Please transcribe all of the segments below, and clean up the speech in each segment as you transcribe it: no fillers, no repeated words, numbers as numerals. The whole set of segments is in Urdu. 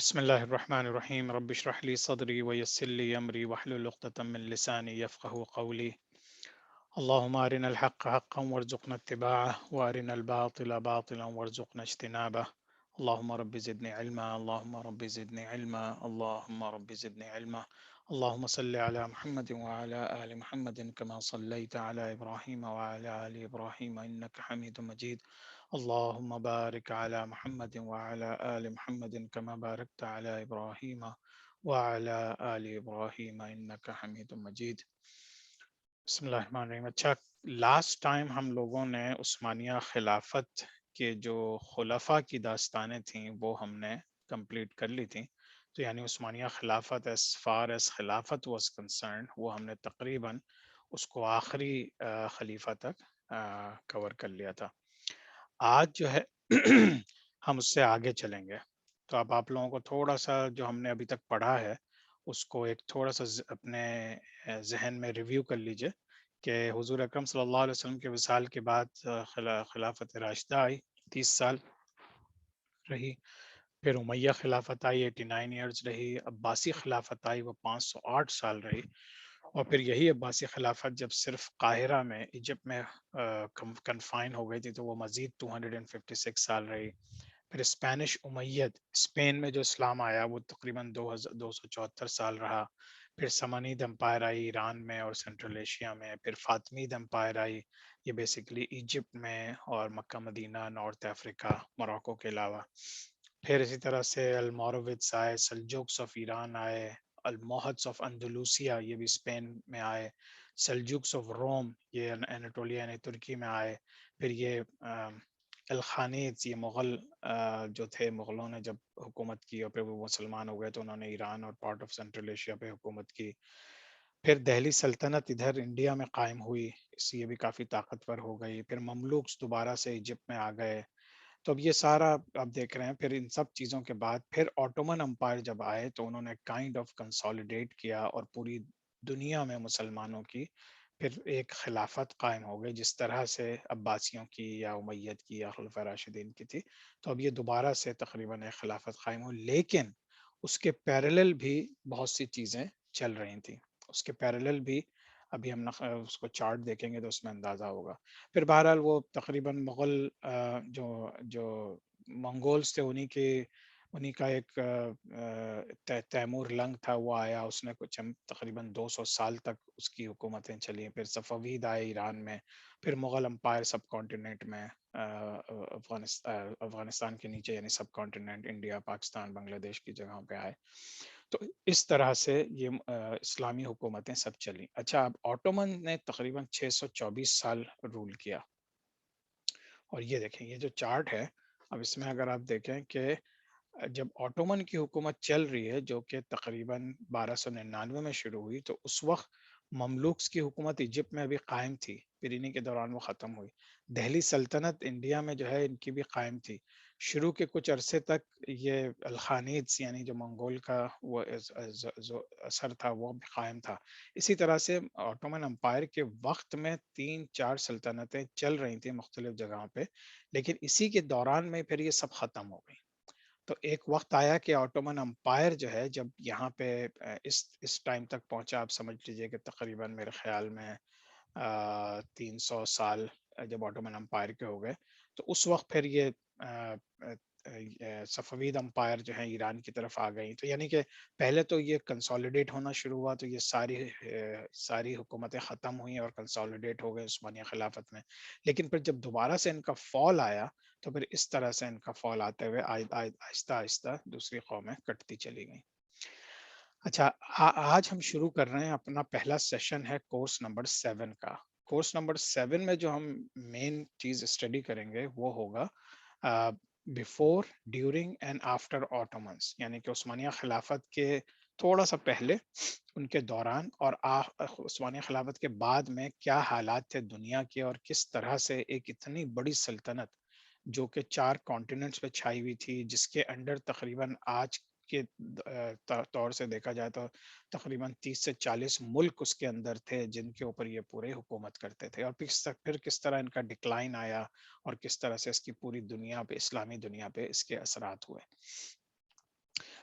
بسم الله الرحمن الرحيم رب اشرح لي صدري ويسر لي أمري واحلل عقدة من لساني يفقه قولي اللهم أرنا الحق حقا وارزقنا اتباعه وأرنا الباطل باطلا وارزقنا اجتنابه اللهم رب زدني علما اللهم رب زدني علما اللهم رب زدني علما اللهم صل على محمد وعلى آل محمد كما صليت على إبراهيم وعلى آل إبراهيم إنك حميد مجيد اللهم بارك على محمد وعلى آل محمد كما باركت على إبراهيم وعلى آل إبراهيم إنك حميد مجيد بسم اللہ الرحمن الرحیم. اچھا، لاسٹ ٹائم ہم لوگوں نے عثمانیہ خلافت کے جو خلفاء کی داستانیں تھیں وہ ہم نے کمپلیٹ کر لی تھیں. تو یعنی عثمانیہ خلافت as far as خلافت was concerned وہ ہم نے تقریباً اس کو آخری خلیفہ تک کور کر لیا تھا. آج جو ہے ہم اس سے آگے چلیں گے. تو اب آپ لوگوں کو تھوڑا سا جو ہم نے ابھی تک پڑھا ہے اس کو ایک تھوڑا سا اپنے ذہن میں ریویو کر لیجئے کہ حضور اکرم صلی اللہ علیہ وسلم کے وصال کے بعد خلافت راشدہ آئی، 30 سال رہی. پھر امیہ خلافت آئی، 89 ایئرز رہی. عباسی خلافت آئی، وہ 508 سال رہی. اور پھر یہی عباسی خلافت جب صرف قاہرہ میں ایجپٹ میں کنفائن ہو گئی تھی تو وہ مزید 256 سال رہی. پھر اسپینش امید اسپین میں جو اسلام آیا وہ تقریباً 274 سال رہا. پھر سمانید امپائر آئی ایران میں اور سینٹرل ایشیا میں. پھر فاطمید امپائر آئی، یہ بیسیکلی ایجپٹ میں اور مکہ مدینہ، نارتھ افریقہ، موراکو کے علاوہ. پھر اسی طرح سے المورووٹس آئے، سلجوکس آف ایران آئے، الموہدس آف اندلوسیا یہ بھی اسپین میں آئے، سلجوکس آف روم یہ انیٹولیا یعنی ترکی میں آئے. پھر یہ الخانیز یہ مغل جو تھے، مغلوں نے جب حکومت کی اور پھر وہ مسلمان ہو گئے تو انہوں نے ایران اور پارٹ آف سینٹرل ایشیا پہ حکومت کی. پھر دہلی سلطنت ادھر انڈیا میں قائم ہوئی، اس یہ بھی کافی طاقتور ہو گئی. پھر مملوکس دوبارہ سے ایجپٹ میں آ گئے. تو اب یہ سارا آپ دیکھ رہے ہیں. پھر ان سب چیزوں کے بعد پھر آٹومن امپائر جب آئے تو انہوں نے کائنڈ آف کنسالیڈیٹ کیا اور پوری دنیا میں مسلمانوں کی پھر ایک خلافت قائم ہو گئی، جس طرح سے عباسیوں کی یا امید کی یا خلفاء راشدین کی تھی. تو اب یہ دوبارہ سے تقریباً ایک خلافت قائم ہو، لیکن اس کے پیرالل بھی بہت سی چیزیں چل رہی تھیں. اس کے پیرالل بھی ابھی ہم اس کو چارٹ دیکھیں گے تو اس میں اندازہ ہوگا. پھر بہرحال وہ تقریباً مغل جو منگولز تھے انہی کا ایک تیمور لنگ تھا، وہ آیا، اس نے کچھ تقریباً 200 سال تک اس کی حکومتیں چلی. پھر صفوید آئے ایران میں. پھر مغل امپائر سب کانٹیننٹ میں، افغانستان کے نیچے یعنی سب کانٹیننٹ انڈیا، پاکستان، بنگلہ دیش کی جگہوں پہ آئے. تو اس طرح سے یہ اسلامی حکومتیں سب چلی. اچھا، اب آٹومن نے تقریباً 624 سال رول کیا. اور یہ دیکھیں، یہ جو چارٹ ہے اب اس میں اگر آپ دیکھیں کہ جب آٹومن کی حکومت چل رہی ہے جو کہ تقریباً 1299 میں شروع ہوئی، تو اس وقت مملوکس کی حکومت ایجپٹ میں ابھی قائم تھی، پھر انہی کے دوران وہ ختم ہوئی. دہلی سلطنت انڈیا میں جو ہے ان کی بھی قائم تھی. شروع کے کچھ عرصے تک یہ الخانیدس یعنی جو منگول کا وہ اثر تھا وہ بھی قائم تھا. اسی طرح سے آٹومن امپائر کے وقت میں 3-4 سلطنتیں چل رہی تھیں مختلف جگہوں پہ، لیکن اسی کے دوران میں پھر یہ سب ختم ہو گئی. تو ایک وقت آیا کہ آٹومن امپائر جو ہے جب یہاں پہ اس ٹائم تک پہنچا، آپ سمجھ لیجئے کہ تقریباً میرے خیال میں 300 سال جب آٹومن امپائر کے ہو گئے، تو اس وقت پھر یہ صفوید امپائر جو ہے ایران کی طرف آ گئی. تو یعنی کہ پہلے تو یہ کنسالیڈیٹ ہونا شروع ہوا، تو یہ ساری حکومتیں ختم ہوئیں اور کنسالیڈیٹ ہو گئے عثمانیہ خلافت میں. لیکن پھر جب دوبارہ سے ان کا فال آیا تو پھر اس طرح سے ان کا فال آتے ہوئے آہستہ آہستہ دوسری قومیں کٹتی چلی گئیں. اچھا، آج ہم شروع کر رہے ہیں اپنا پہلا سیشن ہے کورس نمبر 7 کا. کورس نمبر 7 میں جو ہم مین چیز اسٹڈی کریں گے وہ ہوگا بیفور، ڈیورنگ اینڈ آفٹر آٹومنس، یعنی کہ عثمانیہ خلافت کے تھوڑا سا پہلے، ان کے دوران، اور عثمانیہ خلافت کے بعد میں کیا حالات تھے دنیا کے، اور کس طرح سے ایک اتنی بڑی سلطنت جو کہ 4 کانٹیننٹس پہ چھائی ہوئی تھی، جس کے انڈر تقریباً آج کے طور سے دیکھا جائے تو تقریباً 30 سے 40 ملک اس کے اندر تھے جن کے اوپر یہ پورے حکومت کرتے تھے. اور پھر کس طرح ان کا ڈکلائن آیا اور کس طرح سے اس کی پوری دنیا پہ، اسلامی دنیا پہ اس کے اثرات ہوئے.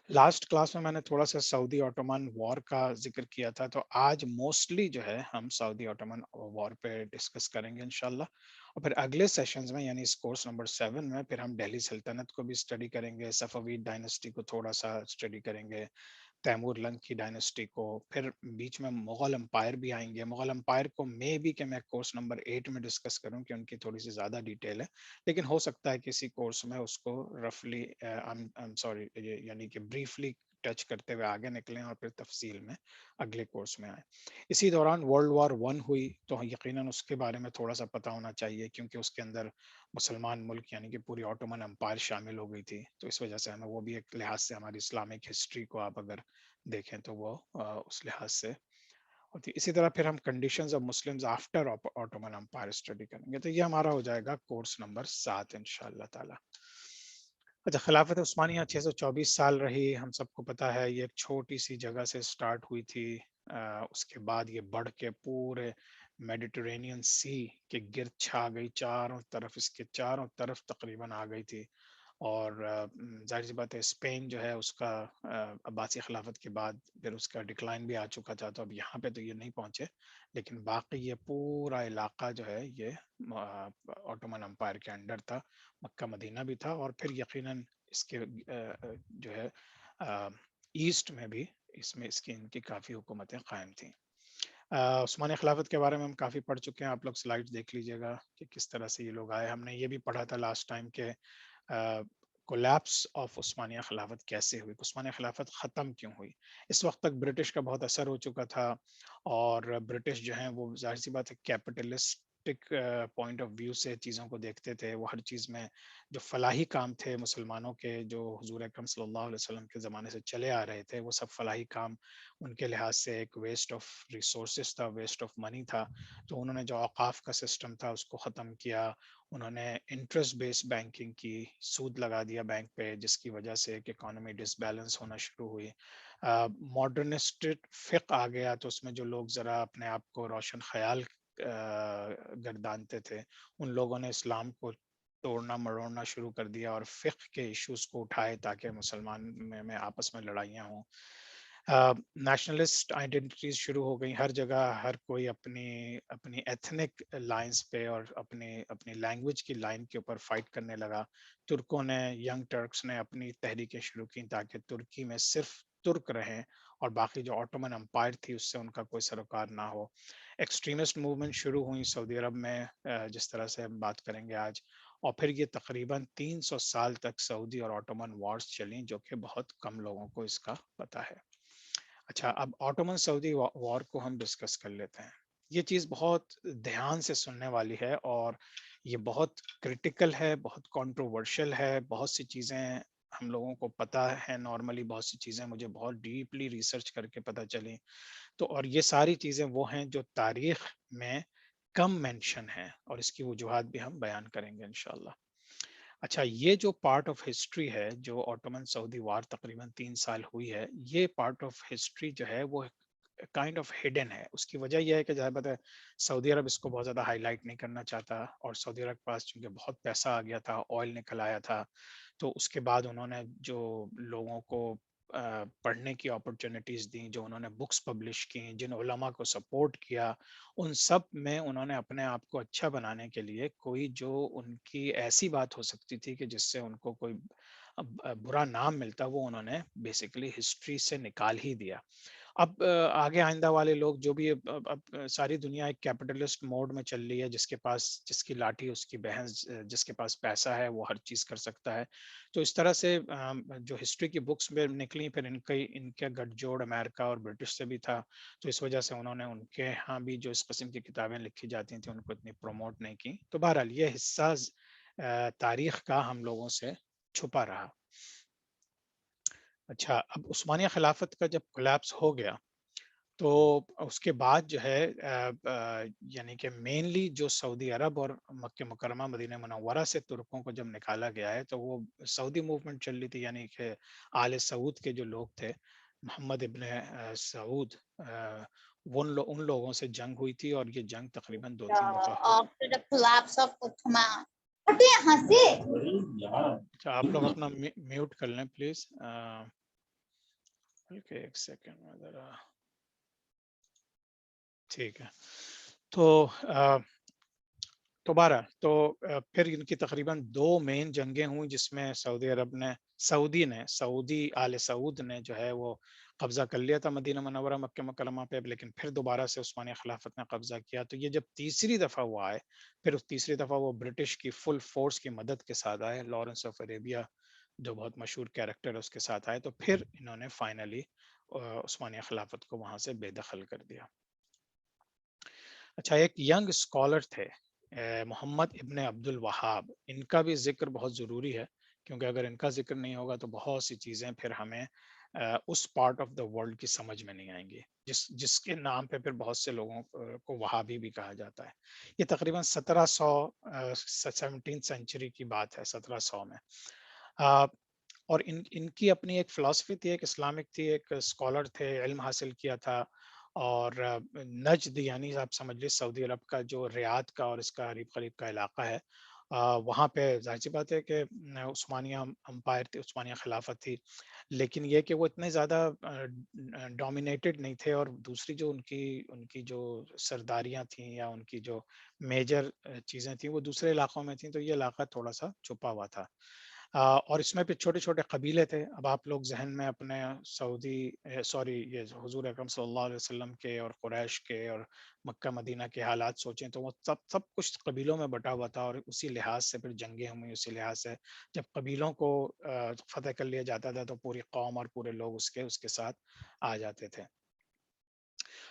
لاسٹ کلاس میں نے تھوڑا سا سعودی آٹومن وار کا ذکر کیا تھا، تو آج موسٹلی جو ہے ہم سعودی آٹومن وار پہ ڈسکس کریں گے انشاءاللہ، اور پھر اگلے سیشنز میں یعنی اس کورس نمبر 7 میں پھر ہم دہلی سلطنت کو بھی اسٹڈی کریں گے، صفوی ڈائنسٹی کو تھوڑا سا اسٹڈی کریں گے، تیمور لنگ کی ڈائنسٹی کو، پھر بیچ میں مغل امپائر بھی آئیں گے۔ مغل امپائر کو مے بھی کہ میں کورس نمبر 8 میں ڈسکس کروں کہ ان کی تھوڑی سی زیادہ ڈیٹیل ہے، لیکن ہو سکتا ہے کسی کورس میں اس کو رفلی سوری یعنی کہ بریفلی ٹچ کرتے ہوئے آگے نکلیں اور پھر تفصیل میں اگلے کورس میں آئیں۔ اسی دوران ورلڈ وار 1 ہوئی تو یقیناً اس کے بارے میں تھوڑا سا پتہ ہونا چاہیے، کیونکہ اس کے اندر مسلمان ملک یعنی کہ پوری آٹومن امپائر شامل ہو گئی تھی، تو اس وجہ سے ہمیں وہ بھی ایک لحاظ سے ہماری اسلامک ہسٹری کو آپ اگر دیکھیں تو وہ اس لحاظ سے ہوتی۔ اسی طرح پھر ہم conditions of Muslims after Ottoman Empire study کریں گے، تو یہ ہمارا ہو جائے گا کورس نمبر 7 انشاءاللہ تعالی۔ اچھا، خلافت عثمانیہ 624 سال رہی، ہم سب کو پتا ہے یہ ایک چھوٹی سی جگہ سے سٹارٹ ہوئی تھی، اس کے بعد یہ بڑھ کے پورے میڈیٹرینین سی کے گرد چھا گئی، چاروں طرف اس کے چاروں طرف تقریباً آ گئی تھی، اور ظاہر سی بات ہے اسپین جو ہے اس کا عباسی خلافت کے بعد پھر اس کا ڈکلائن بھی آ چکا تھا، تو اب یہاں پہ تو یہ نہیں پہنچے، لیکن باقی یہ پورا علاقہ جو ہے یہ آٹومن امپائر کے انڈر تھا، مکہ مدینہ بھی تھا، اور پھر یقیناً اس کے جو ہے ایسٹ میں بھی اس کی ان کی کافی حکومتیں قائم تھیں۔ عثمانی خلافت کے بارے میں ہم کافی پڑھ چکے ہیں، آپ لوگ سلائڈ دیکھ لیجئے گا کہ کس طرح سے یہ لوگ آئے۔ ہم نے یہ بھی پڑھا تھا لاسٹ ٹائم کہ کولیپس آف عثمانیہ خلافت کیسے ہوئی، عثمانیہ خلافت ختم کیوں ہوئی۔ اس وقت تک برٹش کا بہت اثر ہو چکا تھا، اور برٹش جو ہیں وہ ظاہر سی بات ہے کیپٹلسٹک پوائنٹ آف ویو سے چیزوں کو دیکھتے تھے، وہ ہر چیز میں جو فلاحی کام تھے مسلمانوں کے، جو حضور اکرم صلی اللہ علیہ وسلم کے زمانے سے چلے آ رہے تھے، وہ سب فلاحی کام ان کے لحاظ سے ایک ویسٹ آف ریسورسز تھا، ویسٹ آف منی تھا، تو انہوں نے جو اوقاف کا سسٹم تھا اس کو ختم کیا، انہوں نے انٹرسٹ بیس بینکنگ کی، سود لگا دیا بینک پہ، جس کی وجہ سے ایک اکانومی ڈس بیلنس ہونا شروع ہوئی۔ ماڈرنسٹ فقہ آ گیا، تو اس میں جو لوگ ذرا اپنے آپ کو روشن خیال گردانتے تھے، ان لوگوں نے اسلام کو توڑنا مروڑنا شروع کر دیا اور فقہ کے ایشوز کو اٹھائے تاکہ مسلمان میں آپس میں لڑائیاں ہوں۔ نیشنلسٹ آئیڈینٹیز شروع ہو گئی ہر جگہ، ہر کوئی اپنی اپنی ایتھنک لائنز پہ اور اپنی لینگویج کی لائن کے اوپر فائٹ کرنے لگا۔ ترکوں نے، ینگ ٹرکس نے اپنی تحریکیں شروع کی تاکہ ترکی میں صرف ترک رہیں اور باقی جو آٹومن امپائر تھی اس سے ان کا کوئی سروکار نہ ہو۔ ایکسٹریمسٹ موومنٹ شروع ہوئی سعودی عرب میں، جس طرح سے ہم بات کریں گے آج، اور پھر یہ تقریباً 300 سال تک سعودی اور آٹومن وارز چلیں، جو کہ بہت کم لوگوں کو اس کا پتہ ہے۔ اچھا، اب آٹومن سعودی وار کو ہم ڈسکس کر لیتے ہیں۔ یہ چیز بہت دھیان سے سننے والی ہے، اور یہ بہت کرٹیکل ہے، بہت کنٹروورشل ہے، بہت سی چیزیں ہم لوگوں کو پتہ ہے، نارملی بہت سی چیزیں مجھے بہت ڈیپلی ریسرچ کر کے پتہ چلیں، تو اور یہ ساری چیزیں وہ ہیں جو تاریخ میں کم مینشن ہیں، اور اس کی وجوہات بھی ہم بیان کریں گے انشاءاللہ۔ اچھا، یہ جو پارٹ آف ہسٹری ہے، جو آٹومن سعودی وار تقریباً 3 سال ہوئی ہے، یہ پارٹ آف ہسٹری جو ہے وہ کائنڈ آف ہڈن ہے۔ اس کی وجہ یہ ہے کہ ظاہر بات ہے سعودی عرب اس کو بہت زیادہ ہائی لائٹ نہیں کرنا چاہتا، اور سعودی عرب کے پاس چونکہ بہت پیسہ آ گیا تھا، آئل نکل آیا تھا، تو اس کے بعد انہوں نے جو لوگوں کو پڑھنے کی اپرچونیٹیز دیں، جو انہوں نے بکس پبلش کی، جن علماء کو سپورٹ کیا، ان سب میں انہوں نے اپنے آپ کو اچھا بنانے کے لیے کوئی جو ان کی ایسی بات ہو سکتی تھی کہ جس سے ان کو کوئی برا نام ملتا، وہ انہوں نے بیسیکلی ہسٹری سے نکال ہی دیا۔ اب آگے آئندہ والے لوگ جو بھی اب ساری دنیا ایک کیپٹلسٹ موڈ میں چل رہی ہے، جس کی لاٹھی اس کی بحث، جس کے پاس پیسہ ہے وہ ہر چیز کر سکتا ہے، تو اس طرح سے جو ہسٹری کی بکس میں نکلی، پھر ان کا گٹھ جوڑ امریکہ اور برٹش سے بھی تھا، تو اس وجہ سے انہوں نے ان کے ہاں بھی جو اس قسم کی کتابیں لکھی جاتی تھیں ان کو اتنی پروموٹ نہیں کی، تو بہرحال یہ حصہ تاریخ کا ہم لوگوں سے چھپا رہا۔ اچھا، اب عثمانیہ خلافت کا جب کولیپس ہو گیا تو اس کے بعد جو ہے یعنی کہ مینلی جو سعودی عرب اور مکہ مکرمہ مدینہ منورہ سے ترکوں کو جب نکالا گیا ہے، تو وہ سعودی موومنٹ چل رہی تھی، یعنی کہ آل سعود کے جو لوگ تھے، محمد ابن سعود، ان لوگوں سے جنگ ہوئی تھی، اور یہ جنگ تقریباً 2-3 دفعہ ہوئی۔ After the collapse of Ottoman. ہٹے یہاں سے۔ اچھا، آپ لوگ اپنا میوٹ کر لیں پلیز۔ بلکہ ایک سیکنڈ میں ذرا، ٹھیک ہے. تو دوبارہ تو پھر ان کی تقریباً 2 مین جنگیں ہوئیں جس میں سعودی آل سعود نے جو ہے وہ قبضہ کر لیا تھا مدینہ منورہ مکہ مکرمہ پہ، لیکن پھر دوبارہ سے عثمانیہ خلافت نے قبضہ کیا. تو یہ جب تیسری دفعہ وہ آئے، پھر اس تیسری دفعہ وہ برٹش کی فل فورس کی مدد کے ساتھ آئے، لارنس آف عربیہ جو بہت مشہور کیریکٹر ہے اس کے ساتھ آئے. تو پھر انہوں نے فائنلی عثمانیہ خلافت کو وہاں سے بے دخل کر دیا. اچھا، ایک ینگ اسکالر تھے محمد ابن عبد الوہاب، ان کا بھی ذکر بہت ضروری ہے، کیونکہ اگر ان کا ذکر نہیں ہوگا تو بہت سی چیزیں پھر ہمیں اس پارٹ آف دا ورلڈ کی سمجھ میں نہیں آئیں گی، جس کے نام پہ پھر بہت سے لوگوں کو وہابی بھی کہا جاتا ہے. یہ تقریباً 1700 سینچری کی بات ہے، 1700 میں. اور ان کی اپنی ایک فلسفی تھی، ایک اسلامک تھی، ایک اسکالر تھے، علم حاصل کیا تھا. اور نجد یعنی آپ سمجھ لیے سعودی عرب کا جو ریاض کا اور اس کا قریب قریب کا علاقہ ہے، وہاں پہ ظاہر سی بات ہے کہ عثمانیہ امپائر تھی، عثمانیہ خلافت تھی، لیکن یہ کہ وہ اتنے زیادہ ڈومینیٹڈ نہیں تھے. اور دوسری جو ان کی جو سرداریاں تھیں یا ان کی جو میجر چیزیں تھیں وہ دوسرے علاقوں میں تھیں، تو یہ علاقہ تھوڑا سا چھپا ہوا تھا. اور اس میں پھر چھوٹے چھوٹے قبیلے تھے. اب آپ لوگ ذہن میں اپنے یہ حضور اکرم صلی اللہ علیہ وسلم کے اور قریش کے اور مکہ مدینہ کے حالات سوچیں تو وہ سب کچھ قبیلوں میں بٹا ہوا تھا، اور اسی لحاظ سے پھر جنگیں ہوئی. اسی لحاظ سے جب قبیلوں کو فتح کر لیا جاتا تھا تو پوری قوم اور پورے لوگ اس کے ساتھ آ جاتے تھے.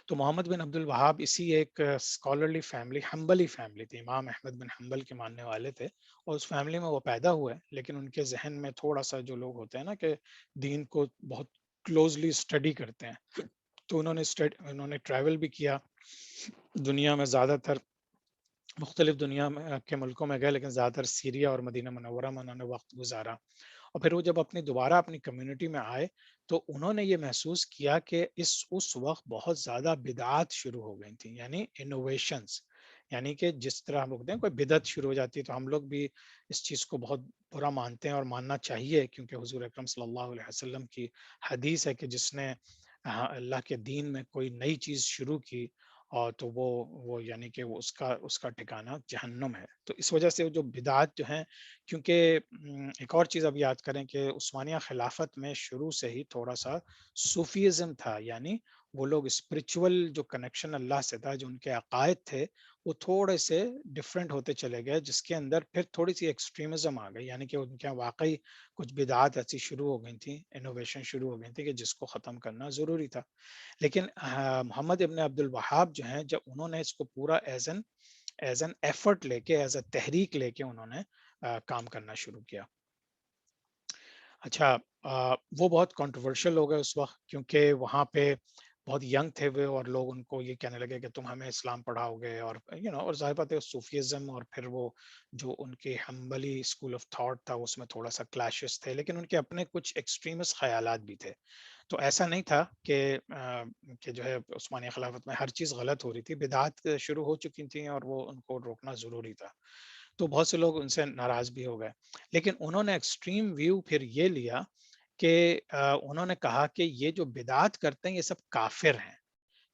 تو محمد بن عبد الوہاب اسی ایک اسکالرلی فیملی، ہمبلی فیملی تھی، امام احمد بن حنبل کے ماننے والے تھے، اور اس فیملی میں وہ پیدا ہوئے. لیکن ان کے ذہن میں تھوڑا سا جو لوگ ہوتے ہیں نا کہ دین کو بہت کلوزلی اسٹڈی کرتے ہیں، تو انہوں نے ٹریول بھی کیا دنیا میں، زیادہ تر مختلف دنیا میں کے ملکوں میں گئے، لیکن زیادہ تر سیریا اور مدینہ منورہ میں انہوں نے وقت گزارا. اور پھر وہ جب دوبارہ اپنی کمیونٹی میں آئے تو انہوں نے یہ محسوس کیا کہ اس وقت بہت زیادہ بدعات شروع ہو گئی تھیں، یعنی انوویشنز. یعنی کہ جس طرح ہم لوگ ہیں کوئی بدعت شروع ہو جاتی ہے تو ہم لوگ بھی اس چیز کو بہت برا مانتے ہیں اور ماننا چاہیے، کیونکہ حضور اکرم صلی اللہ علیہ وسلم کی حدیث ہے کہ جس نے اللہ کے دین میں کوئی نئی چیز شروع کی اور تو وہ یعنی کہ وہ اس کا ٹھکانہ جہنم ہے. تو اس وجہ سے جو بدعات جو ہیں، کیونکہ ایک اور چیز اب یاد کریں کہ عثمانیہ خلافت میں شروع سے ہی تھوڑا سا صوفیزم تھا، یعنی وہ لوگ اسپرچول جو کنیکشن اللہ سے تھا، جو ان کے عقائد تھے وہ تھوڑے سے ڈفرینٹ ہوتے چلے گئے، جس کے اندر پھر تھوڑی سی ایکسٹریمزم آ گئی، یعنی کہ ان کے واقعی کچھ بدعات ایسی شروع ہو گئی تھیں، انوویشن شروع ہو گئی تھی کہ جس کو ختم کرنا ضروری تھا. لیکن محمد ابن عبد الوہاب جو ہیں، جب انہوں نے اس کو پورا ایز این ایفرٹ لے کے، ایز اے تحریک لے کے انہوں نے کام کرنا شروع کیا. اچھا، وہ بہت کنٹروورشل ہو گئے اس وقت، کیونکہ وہاں پہ بہت ینگ تھے وہ، اور لوگ ان کو یہ کہنے لگے کہ تم ہمیں اسلام پڑھاؤ گے، اور اور ظاہر بات ہے صوفیزم اور پھر وہ جو ان کے ہمبلی اسکول آف تھاٹ تھا اس میں تھوڑا سا کلیشز تھے، لیکن ان کے اپنے کچھ ایکسٹریمسٹ خیالات بھی تھے. تو ایسا نہیں تھا کہ جو ہے عثمانیہ خلافت میں ہر چیز غلط ہو رہی تھی، بدعات شروع ہو چکی تھیں اور وہ ان کو روکنا ضروری تھا. تو بہت سے لوگ ان سے ناراض بھی ہو گئے، لیکن انہوں نے ایکسٹریم ویو پھر یہ لیا کہ انہوں نے کہا کہ یہ جو بدعات کرتے ہیں یہ سب کافر ہیں.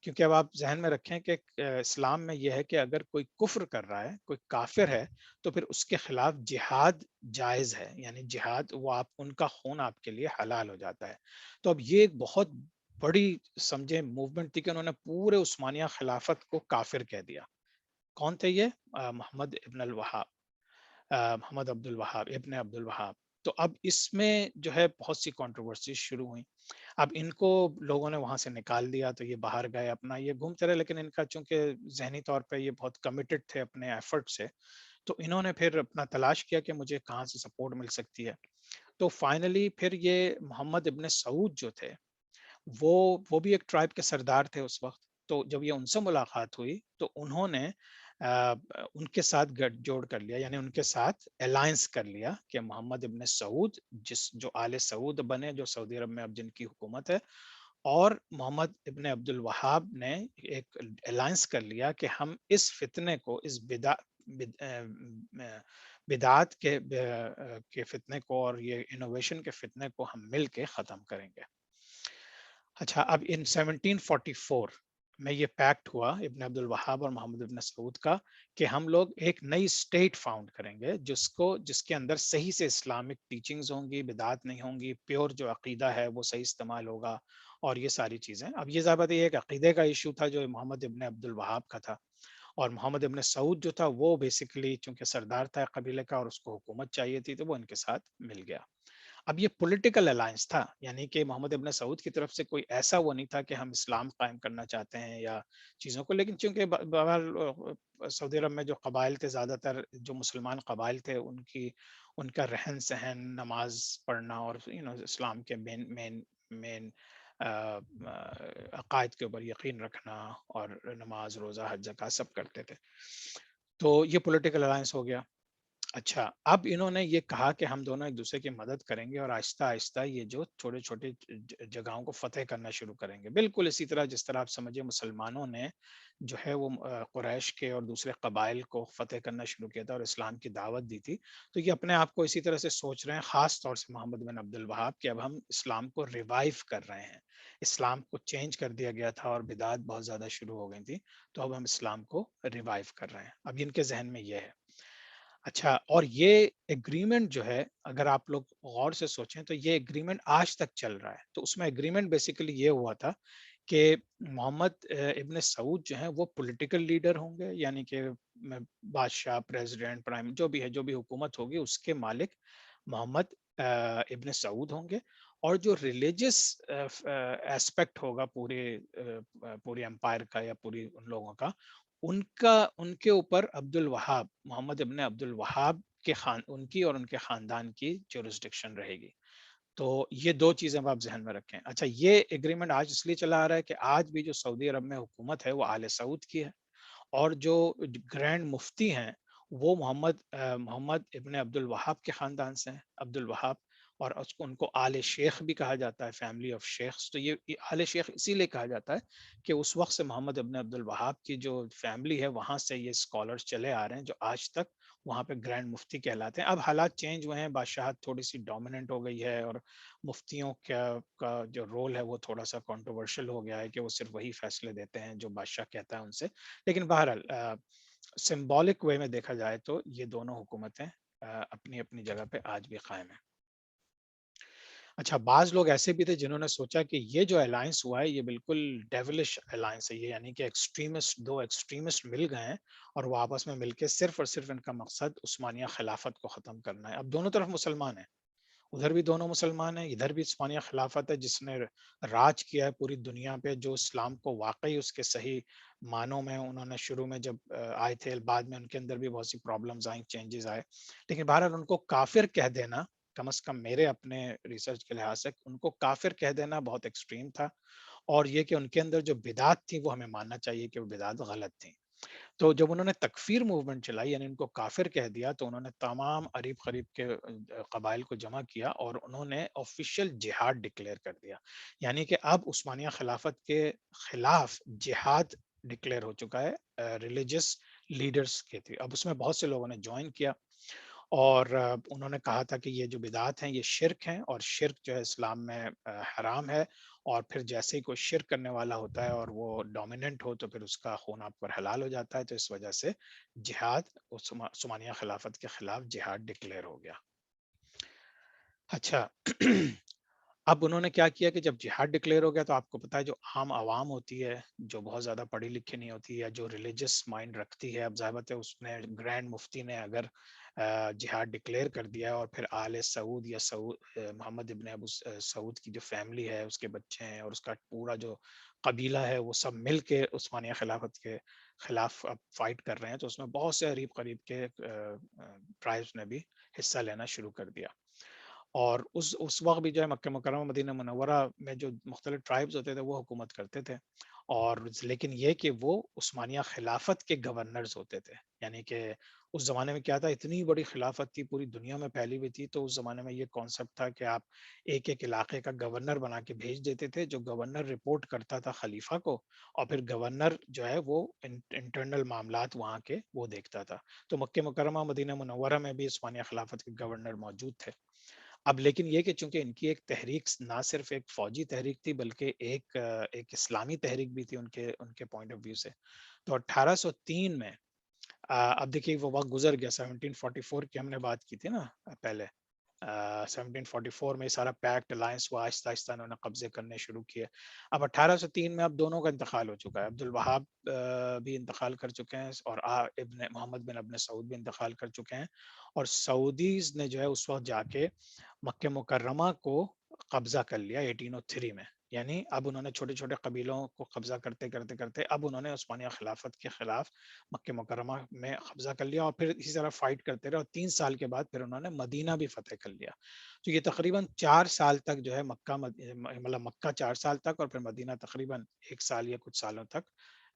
کیونکہ اب آپ ذہن میں رکھیں کہ اسلام میں یہ ہے کہ اگر کوئی کفر کر رہا ہے، کوئی کافر ہے، تو پھر اس کے خلاف جہاد جائز ہے، یعنی جہاد وہ ان کا خون آپ کے لیے حلال ہو جاتا ہے. تو اب یہ ایک بہت بڑی سمجھے موومنٹ تھی کہ انہوں نے پورے عثمانیہ خلافت کو کافر کہہ دیا. کون تھے یہ؟ محمد ابن الوہاب، محمد عبد الوہاب ابن عبد الوہاب. تو اب اس میں جو ہے بہت سی کنٹروورسی شروع ہوئی. اب ان کو لوگوں نے وہاں سے نکال دیا تو یہ باہر گئے، اپنا یہ گھومتے رہے، لیکن ان کا چونکہ ذہنی طور پہ یہ بہت کمیٹڈ تھے اپنے ایفرٹ سے، تو انہوں نے پھر اپنا تلاش کیا کہ مجھے کہاں سے سپورٹ مل سکتی ہے. تو فائنلی پھر یہ محمد ابن سعود جو تھے وہ بھی ایک ٹرائب کے سردار تھے اس وقت. تو جب یہ ان سے ملاقات ہوئی تو انہوں نے ان کے ساتھ گٹھ جوڑ کر لیا، یعنی ان کے ساتھ الائنس کر لیا کہ محمد ابن سعود جو آل سعود بنے، جو سعودی عرب میں اب جن کی حکومت ہے، اور محمد ابن عبد الوہاب نے ایک الائنس کر لیا کہ ہم اس فتنے کو، اس بدعات کے فتنے کو اور یہ انوویشن کے فتنے کو ہم مل کے ختم کریں گے. اچھا اب ان 1744 میں یہ پیکٹ ہوا ابن عبد الوہاب اور محمد ابن سعود کا کہ ہم لوگ ایک نئی اسٹیٹ فاؤنڈ کریں گے جس کے اندر صحیح سے اسلامک ٹیچنگز ہوں گی، بدعات نہیں ہوں گی، پیور جو عقیدہ ہے وہ صحیح استعمال ہوگا اور یہ ساری چیزیں. اب یہ ضابط یہ ایک عقیدے کا ایشو تھا جو محمد ابن عبد الوہاب کا تھا، اور محمد ابن سعود جو تھا وہ بیسیکلی چونکہ سردار تھا قبیلے کا اور اس کو حکومت چاہیے تھی تو وہ ان کے ساتھ مل گیا. اب یہ پولیٹیکل الائنس تھا، یعنی کہ محمد ابن سعود کی طرف سے کوئی ایسا وہ نہیں تھا کہ ہم اسلام قائم کرنا چاہتے ہیں یا چیزوں کو، لیکن چونکہ بہرحال سعودی عرب میں جو قبائل تھے، زیادہ تر جو مسلمان قبائل تھے، ان کا رہن سہن، نماز پڑھنا اور اسلام کے مین عقائد کے اوپر یقین رکھنا اور نماز، روزہ، حج، زکوٰۃ سب کرتے تھے. تو یہ پولیٹیکل الائنس ہو گیا. اچھا اب انہوں نے یہ کہا کہ ہم دونوں ایک دوسرے کی مدد کریں گے اور آہستہ آہستہ یہ جو چھوٹے چھوٹے جگہوں کو فتح کرنا شروع کریں گے، بالکل اسی طرح جس طرح آپ سمجھے مسلمانوں نے جو ہے وہ قریش کے اور دوسرے قبائل کو فتح کرنا شروع کیا تھا اور اسلام کی دعوت دی تھی. تو یہ اپنے آپ کو اسی طرح سے سوچ رہے ہیں، خاص طور سے محمد بن عبد الوہاب، کہ اب ہم اسلام کو ریوائیو کر رہے ہیں. اسلام کو چینج کر دیا گیا تھا اور بدعات بہت زیادہ شروع ہو گئی تھی، تو اب ہم اسلام کو ریوائیو کر رہے ہیں. اب ان کے ذہن میں یہ ہے. اچھا اور یہ اگریمنٹ جو ہے اگر آپ لوگ غور سے سوچیں تو یہ اگریمنٹ آج تک چل رہا ہے. تو اس میں اگریمنٹ بیسیکلی یہ ہوا تھا کہ محمد ابن سعود جو ہیں وہ پولیٹیکل لیڈر ہوں گے، یعنی کہ بادشاہ، پریزیڈنٹ، پرائم جو بھی ہے، جو بھی حکومت ہوگی اس کے مالک محمد ابن سعود ہوں گے. اور جو ریلیجس ایسپیکٹ ہوگا پورے امپائر کا یا پوری ان لوگوں کا، ان کے اوپر عبد الوہاب، محمد ابن عبد الوہاب کے ان کی اور ان کے خاندان کی جورسڈکشن رہے گی. تو یہ دو چیزیں آپ ذہن میں رکھیں. اچھا یہ ایگریمنٹ آج اس لیے چلا آ رہا ہے کہ آج بھی جو سعودی عرب میں حکومت ہے وہ آل سعود کی ہے، اور جو گرینڈ مفتی ہیں وہ محمد ابن عبد الوہاب کے خاندان سے ہیں، عبد الوہاب. اور ان کو آل شیخ بھی کہا جاتا ہے، فیملی آف شیخs. تو یہ آل شیخ اسی لیے کہا جاتا ہے کہ اس وقت سے محمد ابن عبد الوہاب کی جو فیملی ہے وہاں سے یہ اسکالرز چلے آ رہے ہیں جو آج تک وہاں پہ گرینڈ مفتی کہلاتے ہیں. اب حالات چینج ہوئے ہیں، بادشاہت تھوڑی سی ڈومیننٹ ہو گئی ہے اور مفتیوں کا جو رول ہے وہ تھوڑا سا کنٹروورشل ہو گیا ہے کہ وہ صرف وہی فیصلے دیتے ہیں جو بادشاہ کہتا ہے ان سے. لیکن بہرحال سمبولک وے میں دیکھا جائے تو یہ دونوں حکومتیں اپنی اپنی جگہ پہ آج بھی قائم ہیں. اچھا بعض لوگ ایسے بھی تھے جنہوں نے سوچا کہ یہ جو الائنس ہوا ہے یہ بالکل ڈیولش الائنس ہے، یہ یعنی کہ دو ایکسٹریمسٹ مل گئے ہیں اور وہ آپس میں مل کے صرف اور صرف ان کا مقصد عثمانیہ خلافت کو ختم کرنا ہے. اب دونوں طرف مسلمان ہیں، ادھر بھی دونوں مسلمان ہیں، ادھر بھی عثمانیہ خلافت ہے جس نے راج کیا ہے پوری دنیا پہ، جو اسلام کو واقعی اس کے صحیح معنوں میں انہوں نے شروع میں جب آئے تھے، بعد میں ان کے اندر بھی بہت سی پرابلمز آئیں، چینجز آئے. لیکن بہرحال ان کو کافر کہہ دینا، کم از کم میرے اپنے ریسرچ کے لحاظ سے ان کو کافر کہہ دینا بہت ایکسٹریم تھا. اور یہ کہ ان کے اندر جو بدعات تھی وہ ہمیں ماننا چاہیے کہ وہ بدعات غلط تھیں. تو جب انہوں نے تکفیر موومنٹ چلائی، یعنی ان کو کافر کہہ دیا، تو انہوں نے تمام قریب قریب کے قبائل کو جمع کیا اور انہوں نے آفیشیل جہاد ڈکلیئر کر دیا. یعنی کہ اب عثمانیہ خلافت کے خلاف جہاد ڈکلیئر ہو چکا ہے ریلیجس لیڈرز کے تھے. اب اس میں بہت سے لوگوں نے جوائن کیا اور انہوں نے کہا تھا کہ یہ جو بدعات ہیں یہ شرک ہیں، اور شرک جو ہے اسلام میں حرام ہے. اور پھر جیسے ہی کوئی شرک کرنے والا ہوتا ہے اور وہ ڈومیننٹ ہو تو پھر اس کا خون آپ پر حلال ہو جاتا ہے. تو اس وجہ سے جہاد، عثمانیہ خلافت کے خلاف جہاد ڈکلیئر ہو گیا. اچھا اب انہوں نے کیا کیا کہ جب جہاد ڈکلیئر ہو گیا تو آپ کو پتا ہے جو عام عوام ہوتی ہے جو بہت زیادہ پڑھی لکھی نہیں ہوتی یا جو ریلیجس مائنڈ رکھتی ہے، اب ظاہر ہے اس نے گرینڈ مفتی نے اگر جہاد ڈکلیئر کر دیا اور پھر آل سعود یا محمد ابن ابو سعود کی جو فیملی ہے، اس کے بچے ہیں اور اس کا پورا جو قبیلہ ہے وہ سب مل کے عثمانیہ خلافت کے خلاف اب فائٹ کر رہے ہیں، تو اس میں بہت سے قریب قریب کے ٹرائبس نے بھی حصہ لینا شروع کر دیا. اور اس وقت بھی جو ہے مکہ مکرمہ مدینہ منورہ میں جو مختلف ٹرائبز ہوتے تھے وہ حکومت کرتے تھے. اور لیکن یہ کہ وہ عثمانیہ خلافت کے گورنرز ہوتے تھے. یعنی کہ اس زمانے میں کیا تھا، اتنی بڑی خلافت تھی، پوری دنیا میں پھیلی ہوئی تھی، تو اس زمانے میں یہ کانسیپٹ تھا کہ آپ ایک ایک علاقے کا گورنر بنا کے بھیج دیتے تھے، جو گورنر رپورٹ کرتا تھا خلیفہ کو، اور پھر گورنر جو ہے وہ انٹرنل معاملات وہاں کے وہ دیکھتا تھا. تو مکہ مکرمہ مدینہ منورہ میں بھی عثمانیہ خلافت کے گورنر موجود تھے. اب لیکن یہ کہ چونکہ ان کی ایک تحریک نہ صرف ایک فوجی تحریک تھی بلکہ ایک اسلامی تحریک بھی تھی ان کے پوائنٹ آف ویو سے. تو 1803 میں اب دیکھیے وہ وقت گزر گیا. 1744 کی ہم نے بات کی تھی نا پہلے. 1744 میں سارا پیکٹ الائنس ہوا, آہستہ آہستہ انہوں نے قبضے کرنے شروع کیے. اب 1803 میں اب دونوں کا انتقال ہو چکا ہے. عبد الوہاب بھی انتقال کر چکے ہیں اور ابن محمد بن ابن سعود بھی انتقال کر چکے ہیں. اور سعودیز نے جو ہے اس وقت جا کے مکہ مکرمہ کو قبضہ کر لیا 1803 میں. یعنی اب انہوں نے چھوٹے چھوٹے قبیلوں کو قبضہ کرتے کرتے کرتے اب انہوں نے عثمانیہ خلافت کے خلاف مکہ مکرمہ میں قبضہ کر لیا, اور پھر اسی طرح فائٹ کرتے رہے, اور 3 سال کے بعد پھر انہوں نے مدینہ بھی فتح کر لیا. تو یہ تقریباً 4 سال تک جو ہے مطلب مکہ 4 سال تک, اور پھر مدینہ تقریباً 1 سال یا کچھ سالوں تک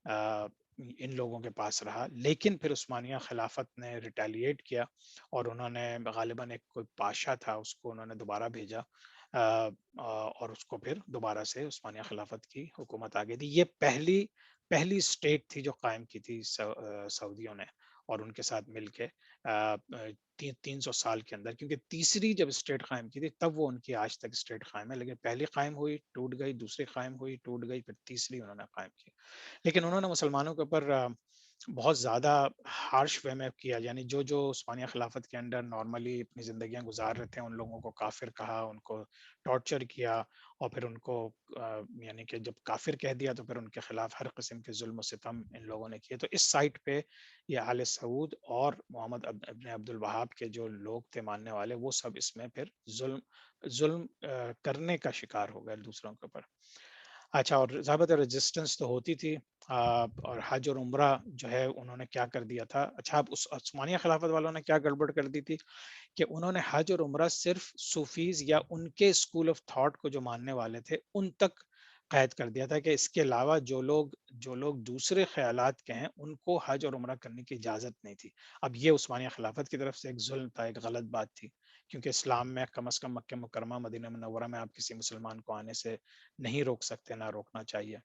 ان لوگوں کے پاس رہا. لیکن پھر عثمانیہ خلافت نے ریٹیلیٹ کیا, اور انہوں نے غالباً ایک کوئی پاشا تھا, اس کو انہوں نے دوبارہ بھیجا, اور اس کو پھر دوبارہ سے عثمانیہ خلافت کی حکومت آ گئی تھی. یہ پہلی اسٹیٹ تھی جو قائم کی تھی سعودیوں نے, اور ان کے ساتھ مل کے 300 سال کے اندر, کیونکہ تیسری جب اسٹیٹ قائم کی تھی تب وہ ان کی آج تک اسٹیٹ قائم ہے. لیکن پہلی قائم ہوئی ٹوٹ گئی, دوسری قائم ہوئی ٹوٹ گئی, پھر تیسری انہوں نے قائم کی. لیکن انہوں نے مسلمانوں کے اوپر بہت زیادہ ہارش وے میں کیا. یعنی جو عثمانیہ خلافت کے اندر نارملی اپنی زندگیاں گزار رہے تھے ان لوگوں کو کافر کہا, ان کو ٹارچر کیا, اور پھر ان کو یعنی کہ جب کافر کہہ دیا تو پھر ان کے خلاف ہر قسم کے ظلم و ستم ان لوگوں نے کیے. تو اس سائٹ پہ یہ آل سعود اور محمد ابن عبد الوہاب کے جو لوگ تھے ماننے والے, وہ سب اس میں پھر ظلم کرنے کا شکار ہو گئے دوسروں کے اوپر. اچھا, اور ضابطہ ریزسٹنس تو ہوتی تھی, اور حج اور عمرہ جو ہے انہوں نے کیا کر دیا تھا. اچھا, اب اس عثمانیہ خلافت والوں نے کیا گڑبڑ کر دی تھی کہ انہوں نے حج اور عمرہ صرف صوفیز یا ان کے اسکول آف تھاٹ کو جو ماننے والے تھے ان تک قید کر دیا تھا, کہ اس کے علاوہ جو لوگ دوسرے خیالات کے ہیں ان کو حج اور عمرہ کرنے کی اجازت نہیں تھی. اب یہ عثمانیہ خلافت کی طرف سے ایک ظلم تھا, ایک غلط بات تھی, کیونکہ اسلام میں کم از کم مکہ مکرمہ مدینہ منورہ میں آپ کسی مسلمان کو آنے سے نہیں روک سکتے, نہ روکنا چاہیے.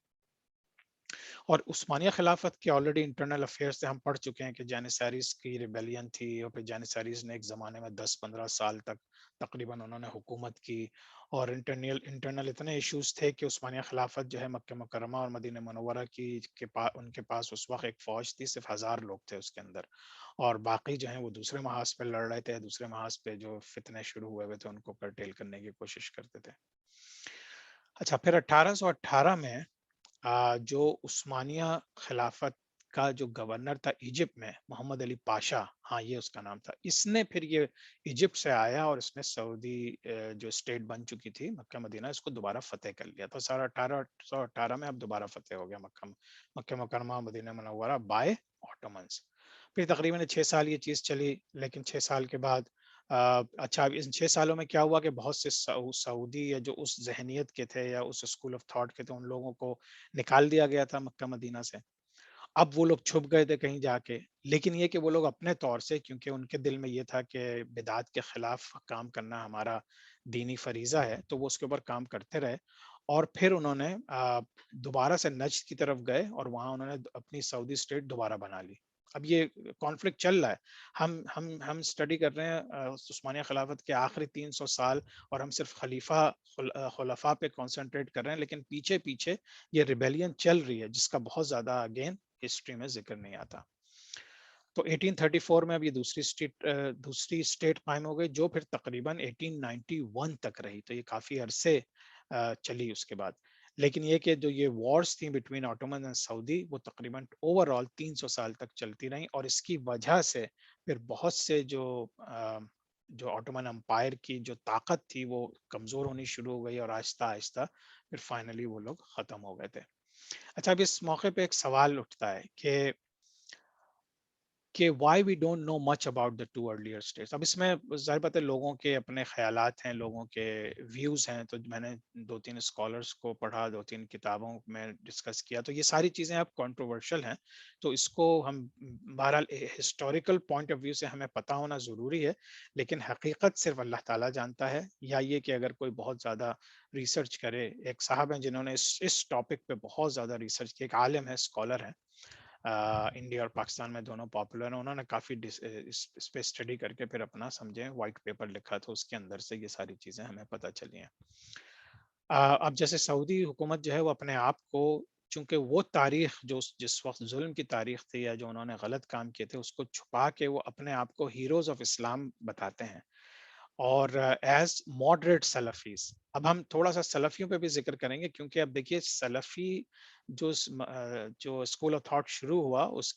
اور عثمانیہ خلافت کے آلریڈی انٹرنل افیئرس سے ہم پڑھ چکے ہیں کہ جانیساریز کی ریبیلین تھی, اور پھر جانیساریز نے ایک زمانے میں 10-15 سال تک تقریباً انہوں نے حکومت کی, اور انٹرنل اتنے ایشوز تھے کہ عثمانیہ خلافت جو ہے مکہ مکرمہ اور مدینہ منورہ ان کے پاس اس وقت ایک فوج تھی, صرف 1000 لوگ تھے اس کے اندر, اور باقی جو ہیں وہ دوسرے محاذ پہ لڑ رہے تھے, دوسرے محاذ پہ جو فتنے شروع ہوئے تھے ان کو کرٹیل کرنے کی کوشش کرتے تھے. اچھا, پھر 1818 میں جو عثمانیہ خلافت کا جو گورنر تھا ایجپٹ میں, محمد علی پاشا, ہاں یہ اس کا نام تھا, اس نے پھر یہ ایجپٹ سے آیا اور اس نے سعودی جو اسٹیٹ بن چکی تھی مکہ مدینہ, اس کو دوبارہ فتح کر لیا. تو 1818 میں اب دوبارہ فتح ہو گیا مکہ مکرمہ مدینہ منورہ بائے آٹومنز. پھر تقریباً 6 سال یہ چیز چلی, لیکن 6 سال کے بعد اچھا, ان 6 سالوں میں کیا ہوا کہ بہت سے سعودی یا جو اس ذہنیت کے تھے یا اس اسکول آف تھاٹ کے تھے ان لوگوں کو نکال دیا گیا تھا مکہ مدینہ سے. اب وہ لوگ چھپ گئے تھے کہیں جا کے, لیکن یہ کہ وہ لوگ اپنے طور سے, کیونکہ ان کے دل میں یہ تھا کہ بدعات کے خلاف کام کرنا ہمارا دینی فریضہ ہے, تو وہ اس کے اوپر کام کرتے رہے. اور پھر انہوں نے دوبارہ سے نجد کی طرف گئے, اور وہاں انہوں نے اپنی سعودی اسٹیٹ دوبارہ بنا لی. اب یہ کانفلکٹ چل رہا ہے, ہم اسٹڈی کر رہے ہیں عثمانیہ خلافت کے آخری 300 سال, اور ہم صرف خلفاء پہ کانسنٹریٹ کر رہے ہیں, لیکن پیچھے پیچھے یہ ریبیلین چل رہی ہے جس کا بہت زیادہ اگین ہسٹری میں ذکر نہیں آتا. تو 1834 میں اب یہ دوسری اسٹیٹ قائم ہو گئی, جو پھر تقریباً 1891 تک رہی. تو یہ کافی عرصے چلی اس کے بعد. لیکن یہ کہ جو یہ وارز تھیں بٹوین آٹومن اینڈ سعودی, وہ تقریباً اوور آل 300 سال تک چلتی رہیں, اور اس کی وجہ سے پھر بہت سے جو آٹومن امپائر کی جو طاقت تھی وہ کمزور ہونی شروع ہو گئی, اور آہستہ آہستہ پھر فائنلی وہ لوگ ختم ہو گئے تھے. اچھا, اب اس موقع پہ ایک سوال اٹھتا ہے کہ why we don't know much about the two earlier states. اب اس میں ظاہر بات ہے لوگوں کے اپنے خیالات ہیں, لوگوں کے ویوز ہیں. تو میں نے 2-3 اسکالرس کو پڑھا, 2-3 کتابوں میں ڈسکس کیا, تو یہ ساری چیزیں اب کنٹروورشل ہیں. تو اس کو ہم بہرحال ہسٹوریکل پوائنٹ آف ویو سے ہمیں پتہ ہونا ضروری ہے, لیکن حقیقت صرف اللہ تعالیٰ جانتا ہے. یا یہ کہ اگر کوئی بہت زیادہ ریسرچ کرے, ایک صاحب ہیں جنہوں نے اس ٹاپک پہ بہت زیادہ ریسرچ کی, ایک عالم ہے, اسکالر ہے, انڈیا اور پاکستان میں دونوں پاپولر ہیں. انہوں نے کافی اس پہ اسٹڈی کر کے پھر اپنا سمجھیں وائٹ پیپر لکھا تھا, اس کے اندر سے یہ ساری چیزیں ہمیں پتہ چلی ہیں. اب جیسے سعودی حکومت جو ہے وہ اپنے آپ کو, چونکہ وہ تاریخ جو جس وقت ظلم کی تاریخ تھی یا جو انہوں نے غلط کام کیے تھے, اس کو چھپا کے وہ اپنے آپ کو ہیروز آف اسلام بتاتے ہیں, اور ایز ماڈریٹ سلفیز. اب ہم تھوڑا سا سلفیوں پہ بھی ذکر کریں گے, کیونکہ اب دیکھیے سلفی جو اسکول آف تھاٹ شروع ہوا اس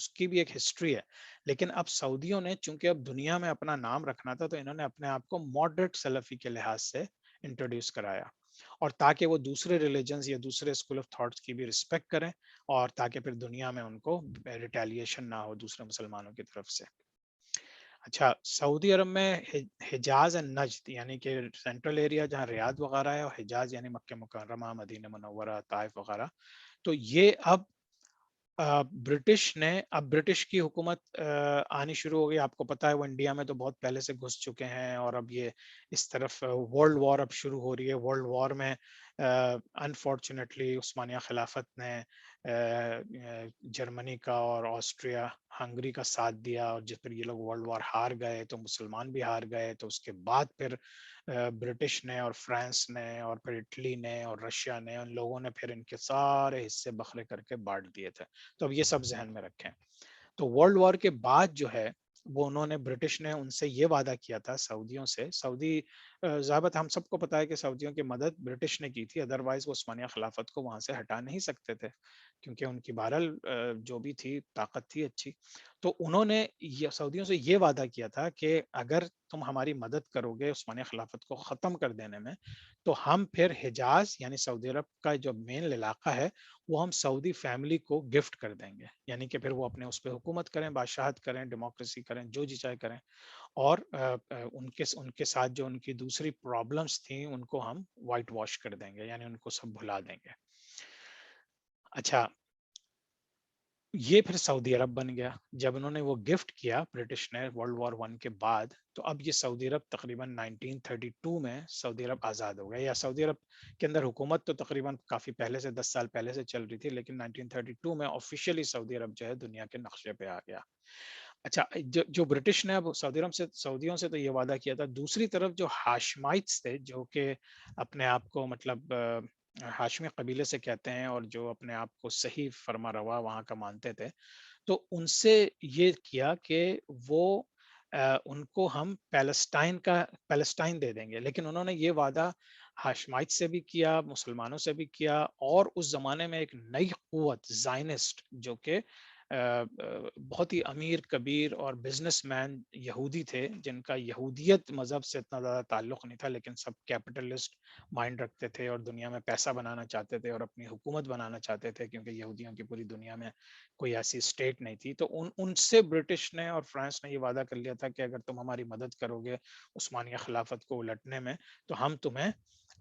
کی بھی ایک ہسٹری ہے, لیکن اب سعودیوں نے چونکہ اب دنیا میں اپنا نام رکھنا تھا, تو انہوں نے اپنے آپ کو ماڈریٹ سلفی کے لحاظ سے انٹروڈیوس کرایا, اور تاکہ وہ دوسرے ریلیجنز یا دوسرے اسکول آف تھاٹس کی بھی رسپیکٹ کریں, اور تاکہ پھر دنیا میں ان کو ریٹیلیشن نہ ہو دوسرے مسلمانوں کی طرف سے. اچھا, سعودی عرب میں حجاز اینڈ نجد یعنی کہ سینٹرل ایریا جہاں ریاض وغیرہ ہے, اور حجاز یعنی مکہ مکرمہ, مدینہ منورہ, طائف وغیرہ, تو یہ اب برٹش کی حکومت آنی شروع ہو گئی. آپ کو پتا ہے وہ انڈیا میں تو بہت پہلے سے گھس چکے ہیں, اور اب یہ اس طرف ورلڈ وار اب شروع ہو رہی ہے. ورلڈ وار میں انفارچونیٹلی عثمانیہ خلافت نے جرمنی کا اور آسٹریا ہنگری کا ساتھ دیا, اور جس پر یہ لوگ ورلڈ وار ہار گئے تو مسلمان بھی ہار گئے. تو اس کے بعد پھر برٹش نے اور فرانس نے اور پھر اٹلی نے اور رشیا نے, ان لوگوں نے پھر ان کے سارے حصے بکھرے کر کے بانٹ دیے تھے. تو اب یہ سب ذہن میں رکھیں. تو ورلڈ وار کے بعد جو ہے وہ انہوں نے, برٹش نے ان سے یہ وعدہ کیا تھا سعودیوں سے. سعودی ضابط ہم سب کو پتا ہے کہ سعودیوں کی مدد برٹش نے کی تھی, ادروائز وہ عثمانیہ خلافت کو وہاں سے ہٹا نہیں سکتے تھے, کیونکہ ان کی بہرحال جو بھی تھی طاقت تھی اچھی. تو انہوں نے سعودیوں سے یہ وعدہ کیا تھا کہ اگر تم ہماری مدد کرو گے عثمانیہ خلافت کو ختم کر دینے میں, تو ہم پھر حجاز یعنی سعودی عرب کا جو مین علاقہ ہے وہ ہم سعودی فیملی کو گفٹ کر دیں گے, یعنی کہ پھر وہ اپنے اس پہ حکومت کریں, بادشاہت کریں, ڈیموکریسی کریں, جو جی چاہے کریں, اور ان کے ساتھ جو ان کی دوسری پرابلمس تھیں ان کو ہم وائٹ واش کر دیں گے, یعنی ان کو سب بھلا دیں گے. اچھا, یہ پھر سعودی عرب بن گیا جب انہوں نے وہ گفٹ کیا برٹش نے ورلڈ وار 1 کے بعد. تو اب یہ سعودی عرب تقریباً 1932 میں سعودی عرب آزاد ہو گیا, یا سعودی عرب کے اندر حکومت تو تقریباً کافی پہلے سے 10 سال پہلے سے چل رہی تھی, لیکن 1932 میں آفیشیلی سعودی عرب جو ہے دنیا کے نقشے پہ آ گیا. اچھا, جو برٹش نے اب سعودیوں سے تو یہ وعدہ کیا تھا, دوسری طرف جو ہاشمائٹس تھے جو کہ اپنے آپ کو مطلب ہاشمی قبیلے سے کہتے ہیں, اور جو اپنے آپ کو صحیح فرما روا وہاں کا مانتے تھے, تو ان سے یہ کیا کہ وہ ان کو ہم پیلسٹائن دے دیں گے. لیکن انہوں نے یہ وعدہ ہاشمائٹ سے بھی کیا, مسلمانوں سے بھی کیا, اور اس زمانے میں ایک نئی قوت زائنسٹ جو کہ بہت ہی امیر کبیر اور بزنس مین یہودی تھے, جن کا یہودیت مذہب سے اتنا زیادہ تعلق نہیں تھا, لیکن سب کیپٹلسٹ مائنڈ رکھتے تھے اور دنیا میں پیسہ بنانا چاہتے تھے اور اپنی حکومت بنانا چاہتے تھے, کیونکہ یہودیوں کی پوری دنیا میں کوئی ایسی اسٹیٹ نہیں تھی. تو ان سے برٹش نے اور فرانس نے یہ وعدہ کر لیا تھا کہ اگر تم ہماری مدد کرو گے عثمانیہ خلافت کو الٹنے میں, تو ہم تمہیں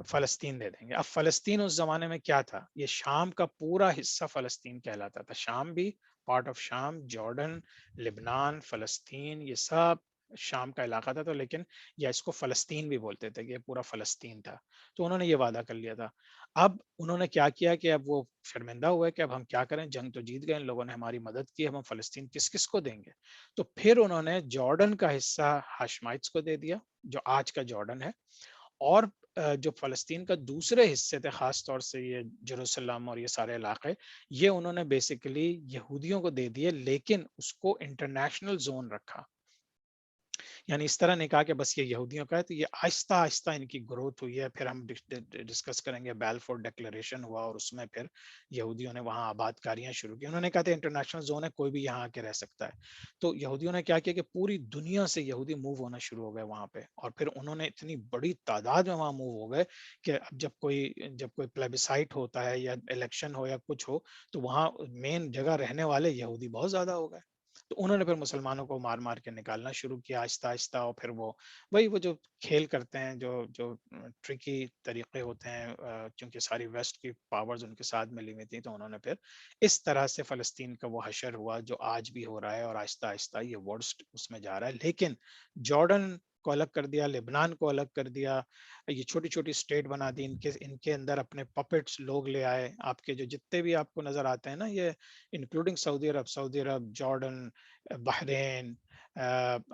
فلسطین دے دیں گے. اب فلسطین اس زمانے میں کیا تھا, یہ شام کا پورا حصہ فلسطین کہلاتا تھا. شام بھی پارٹ آف شام, جارڈن, لبنان, فلسطین, یہ سب شام کا علاقہ تھا. تو لیکن یا اس کو فلسطین بھی بولتے تھے کہ یہ پورا فلسطین تھا. تو انہوں نے یہ وعدہ کر لیا تھا. اب انہوں نے کیا کیا کہ اب وہ شرمندہ ہوئے کہ اب ہم کیا کریں, جنگ تو جیت گئے, ان لوگوں نے ہماری مدد کی, اب ہم فلسطین کس کو دیں گے. تو پھر انہوں نے جارڈن کا حصہ ہاشمائٹس کو دے دیا, جو آج کا جارڈن ہے, اور جو فلسطین کا دوسرے حصے تھے, خاص طور سے یہ جروسلم اور یہ سارے علاقے, یہ انہوں نے بیسیکلی یہودیوں کو دے دیے, لیکن اس کو انٹرنیشنل زون رکھا. یعنی اس طرح نہیں کہا کہ بس یہ یہودیوں کا ہے. تو یہ آہستہ آہستہ ان کی گروتھ ہوئی ہے. پھر ہم ڈسکس کریں گے, بیلفور ڈکلیریشن ہوا اور اس میں پھر یہودیوں نے وہاں آباد کاریاں شروع کی. انہوں نے کہا تھا انٹرنیشنل زون ہے, کوئی بھی یہاں آ کے رہ سکتا ہے. تو یہودیوں نے کیا کیا کہ پوری دنیا سے یہودی موو ہونا شروع ہو گئے وہاں پہ, اور پھر انہوں نے اتنی بڑی تعداد میں وہاں موو ہو گئے کہ اب جب کوئی پلیبسائٹ ہوتا ہے یا الیکشن ہو یا کچھ ہو, تو وہاں مین جگہ رہنے والے یہودی بہت زیادہ ہو گئے. تو انہوں نے پھر مسلمانوں کو مار مار کے نکالنا شروع کیا آہستہ آہستہ, اور پھر وہ جو کھیل کرتے ہیں, جو ٹرکی طریقے ہوتے ہیں, چونکہ ساری ویسٹ کی پاورز ان کے ساتھ ملی ہوئی تھی, تو انہوں نے پھر اس طرح سے فلسطین کا وہ حشر ہوا جو آج بھی ہو رہا ہے, اور آہستہ آہستہ یہ ورڈ اس میں جا رہا ہے. لیکن جارڈن کو الگ کر دیا، لبنان کو الگ کر دیا، یہ چھوٹی چھوٹی اسٹیٹ بنا دی، ان کے اندر اپنے پپٹس لوگ لے آئے. آپ کے جو جتنے بھی آپ کو نظر آتے ہیں نا یہ انکلوڈنگ سعودی عرب، جارڈن، بحرین،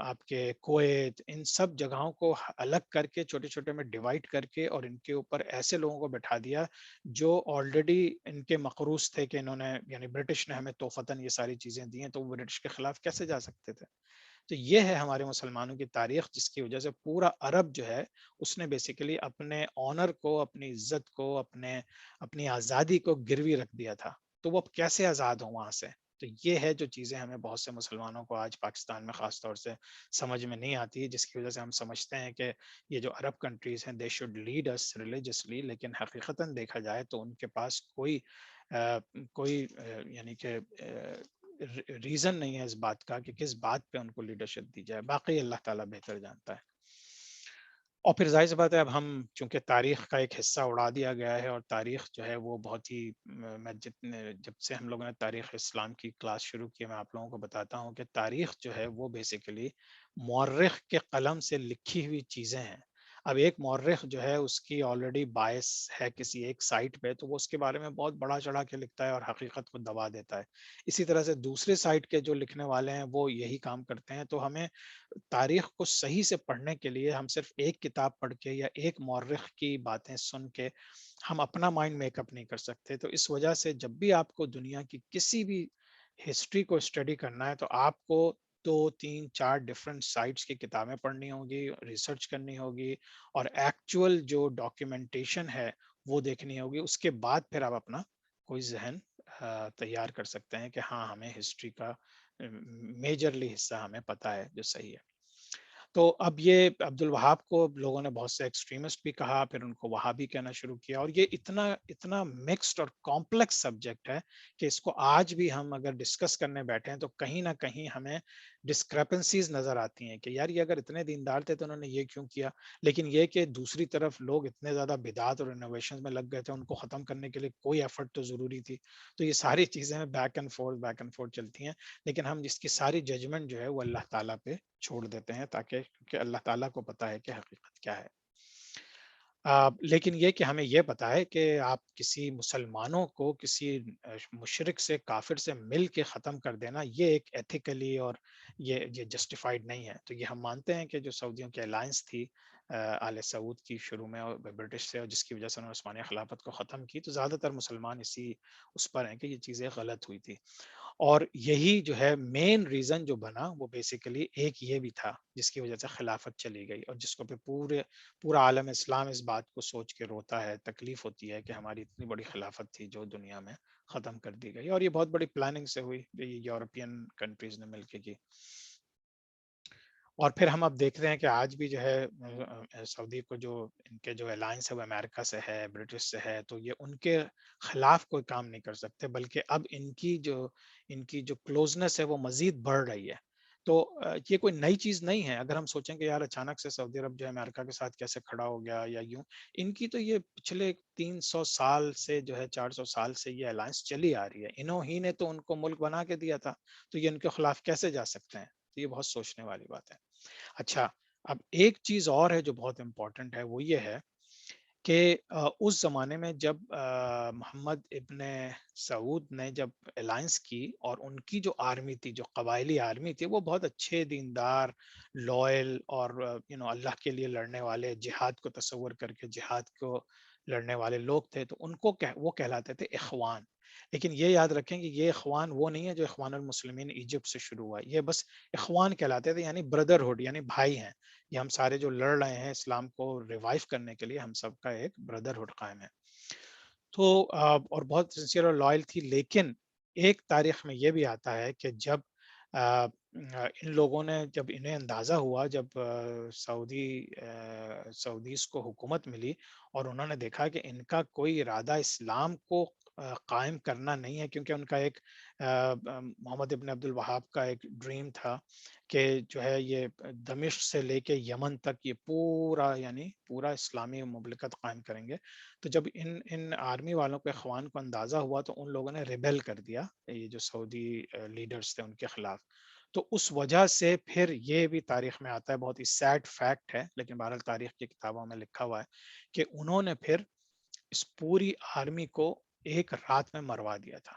آپ کے کویت، ان سب جگہوں کو الگ کر کے چھوٹے چھوٹے میں ڈیوائڈ کر کے اور ان کے اوپر ایسے لوگوں کو بٹھا دیا جو آلریڈی ان کے مقروض تھے کہ انہوں نے یعنی برٹش نے ہمیں توفتاً یہ ساری چیزیں دی ہیں تو وہ برٹش کے خلاف کیسے جا سکتے تھے. تو یہ ہے ہمارے مسلمانوں کی تاریخ جس کی وجہ سے پورا عرب جو ہے اس نے بیسیکلی اپنے آنر کو، اپنی عزت کو، اپنی آزادی کو گروی رکھ دیا تھا. تو وہ اب کیسے آزاد ہوں وہاں سے؟ تو یہ ہے جو چیزیں ہمیں بہت سے مسلمانوں کو آج پاکستان میں خاص طور سے سمجھ میں نہیں آتی، جس کی وجہ سے ہم سمجھتے ہیں کہ یہ جو عرب کنٹریز ہیں they should lead us religiously, لیکن حقیقتاً دیکھا جائے تو ان کے پاس کوئی یعنی کہ ریزن نہیں ہے اس بات کا کہ کس بات پہ ان کو لیڈرشپ دی جائے. باقی اللہ تعالیٰ بہتر جانتا ہے. اور پھر ظاہر سی بات ہے اب ہم چونکہ تاریخ کا ایک حصہ اڑا دیا گیا ہے، اور تاریخ جو ہے وہ بہت ہی میں جب سے ہم لوگوں نے تاریخ اسلام کی کلاس شروع کی میں آپ لوگوں کو بتاتا ہوں کہ تاریخ جو ہے وہ بیسیکلی مورخ کے قلم سے لکھی ہوئی چیزیں ہیں. اب ایک مورخ جو ہے اس کی آلریڈی باعث ہے کسی ایک سائٹ پہ تو وہ اس کے بارے میں بہت بڑا چڑھا کے لکھتا ہے اور حقیقت کو دبا دیتا ہے. اسی طرح سے دوسرے سائٹ کے جو لکھنے والے ہیں وہ یہی کام کرتے ہیں. تو ہمیں تاریخ کو صحیح سے پڑھنے کے لیے ہم صرف ایک کتاب پڑھ کے یا ایک مورخ کی باتیں سن کے ہم اپنا مائنڈ میک اپ نہیں کر سکتے. تو اس وجہ سے جب بھی آپ کو دنیا کی کسی بھی ہسٹری کو اسٹڈی کرنا ہے تو آپ کو 2 3 4 ڈفرینٹ سائٹس کی کتابیں پڑھنی ہوگی، ریسرچ کرنی ہوگی، اور ایکچوئل جو ڈاکیومنٹیشن ہے وہ دیکھنی ہوگی. اس کے بعد پھر آپ اپنا کوئی ذہن تیار کر سکتے ہیں کہ ہاں ہمیں ہسٹری کا میجرلی حصہ ہمیں پتہ ہے جو صحیح ہے. تو اب یہ عبد الوہاب کو لوگوں نے بہت سے ایکسٹریمسٹ بھی کہا، پھر ان کو وہابی کہنا شروع کیا، اور یہ اتنا مکسڈ اور کمپلیکس سبجیکٹ ہے کہ اس کو آج بھی ہم اگر ڈسکس کرنے بیٹھے ہیں تو کہیں نہ کہیں ہمیں ڈسکرپنسیز نظر آتی ہیں کہ یار یہ اگر اتنے دیندار تھے تو انہوں نے یہ کیوں کیا. لیکن یہ کہ دوسری طرف لوگ اتنے زیادہ بدعات اور انوویشن میں لگ گئے تھے، ان کو ختم کرنے کے لیے کوئی ایفرٹ تو ضروری تھی. تو یہ ساری چیزیں بیک اینڈ فورتھ چلتی ہیں، لیکن ہم جس کی ساری ججمنٹ جو ہے وہ اللہ تعالیٰ پہ چھوڑ دیتے ہیں تاکہ کہ اللہ تعالیٰ کو پتہ ہے کہ حقیقت کیا ہے. لیکن یہ کہ ہمیں یہ پتہ ہے کہ آپ کسی مسلمانوں کو کسی مشرک سے، کافر سے مل کے ختم کر دینا یہ ایک ایتھیکلی اور یہ جسٹیفائڈ نہیں ہے. تو یہ ہم مانتے ہیں کہ جو سعودیوں کی الائنس تھی آل سعود کی شروع میں اور برٹش سے، اور جس کی وجہ سے انہوں نے عثمانیہ خلافت کو ختم کی، تو زیادہ تر مسلمان اسی اس پر ہیں کہ یہ چیزیں غلط ہوئی تھی. اور یہی جو ہے مین ریزن جو بنا وہ بیسیکلی ایک یہ بھی تھا جس کی وجہ سے خلافت چلی گئی، اور جس کو پہ پورا عالم اسلام اس بات کو سوچ کے روتا ہے، تکلیف ہوتی ہے کہ ہماری اتنی بڑی خلافت تھی جو دنیا میں ختم کر دی گئی. اور یہ بہت بڑی پلاننگ سے ہوئی، یہ یورپین کنٹریز نے مل کے کی. اور پھر ہم اب دیکھ رہے ہیں کہ آج بھی جو ہے سعودی کو جو ان کے جو الائنس ہے وہ امریکہ سے ہے، برٹش سے ہے، تو یہ ان کے خلاف کوئی کام نہیں کر سکتے، بلکہ اب ان کی جو کلوزنس ہے وہ مزید بڑھ رہی ہے. تو یہ کوئی نئی چیز نہیں ہے. اگر ہم سوچیں کہ یار اچانک سے سعودی عرب جو ہے امریکہ کے ساتھ کیسے کھڑا ہو گیا یا یوں، ان کی تو یہ پچھلے 300 سال سے جو ہے 400 سال سے یہ الائنس چلی آ رہی ہے. انہوں ہی نے تو ان کو ملک بنا کے دیا تھا، تو یہ ان کے خلاف کیسے جا سکتے ہیں؟ تو یہ بہت سوچنے والی بات ہے. اچھا، اب ایک چیز اور ہے جو بہت امپورٹنٹ ہے، وہ یہ ہے کہ اس زمانے میں جب محمد ابن سعود نے جب الائنس کی، اور ان کی جو آرمی تھی، جو قبائلی آرمی تھی، وہ بہت اچھے دیندار، لوئل اور اللہ کے لیے لڑنے والے، جہاد کو تصور کر کے جہاد کو لڑنے والے لوگ تھے. تو ان کو وہ کہلاتے تھے اخوان. لیکن یہ یاد رکھیں کہ یہ اخوان وہ نہیں ہے جو اخوان المسلمین ایجپٹ سے شروع ہوا. یہ بس اخوان کہلاتے تھے، یعنی بردرہڈ، یعنی بھائی ہیں. یہ ہم سارے جو لڑ رہے ہیں اسلام کو ریوائیو کرنے کے لیے، ہم سب کا ایک بردرہڈ قائم ہے. تو اور بہت سنسیئر اور لائل تھی. لیکن ایک تاریخ میں یہ بھی آتا ہے کہ جب ان لوگوں نے، جب انہیں اندازہ ہوا، جب سعودیز کو حکومت ملی اور انہوں نے دیکھا کہ ان کا کوئی ارادہ اسلام کو قائم کرنا نہیں ہے، کیونکہ ان کا ایک محمد ابن عبد الوہاب کا ایک ڈریم تھا کہ جو ہے یہ دمشق سے لے کے یمن تک یہ پورا اسلامی مملکت قائم کریں گے. تو جب ان آرمی والوں کے اخوان کو اندازہ ہوا تو ان لوگوں نے ریبیل کر دیا، یہ جو سعودی لیڈرز تھے ان کے خلاف. تو اس وجہ سے پھر یہ بھی تاریخ میں آتا ہے، بہت ہی سیڈ فیکٹ ہے لیکن بہرحال تاریخ کی کتابوں میں لکھا ہوا ہے کہ انہوں نے پھر اس پوری آرمی کو ایک رات میں مروا دیا تھا.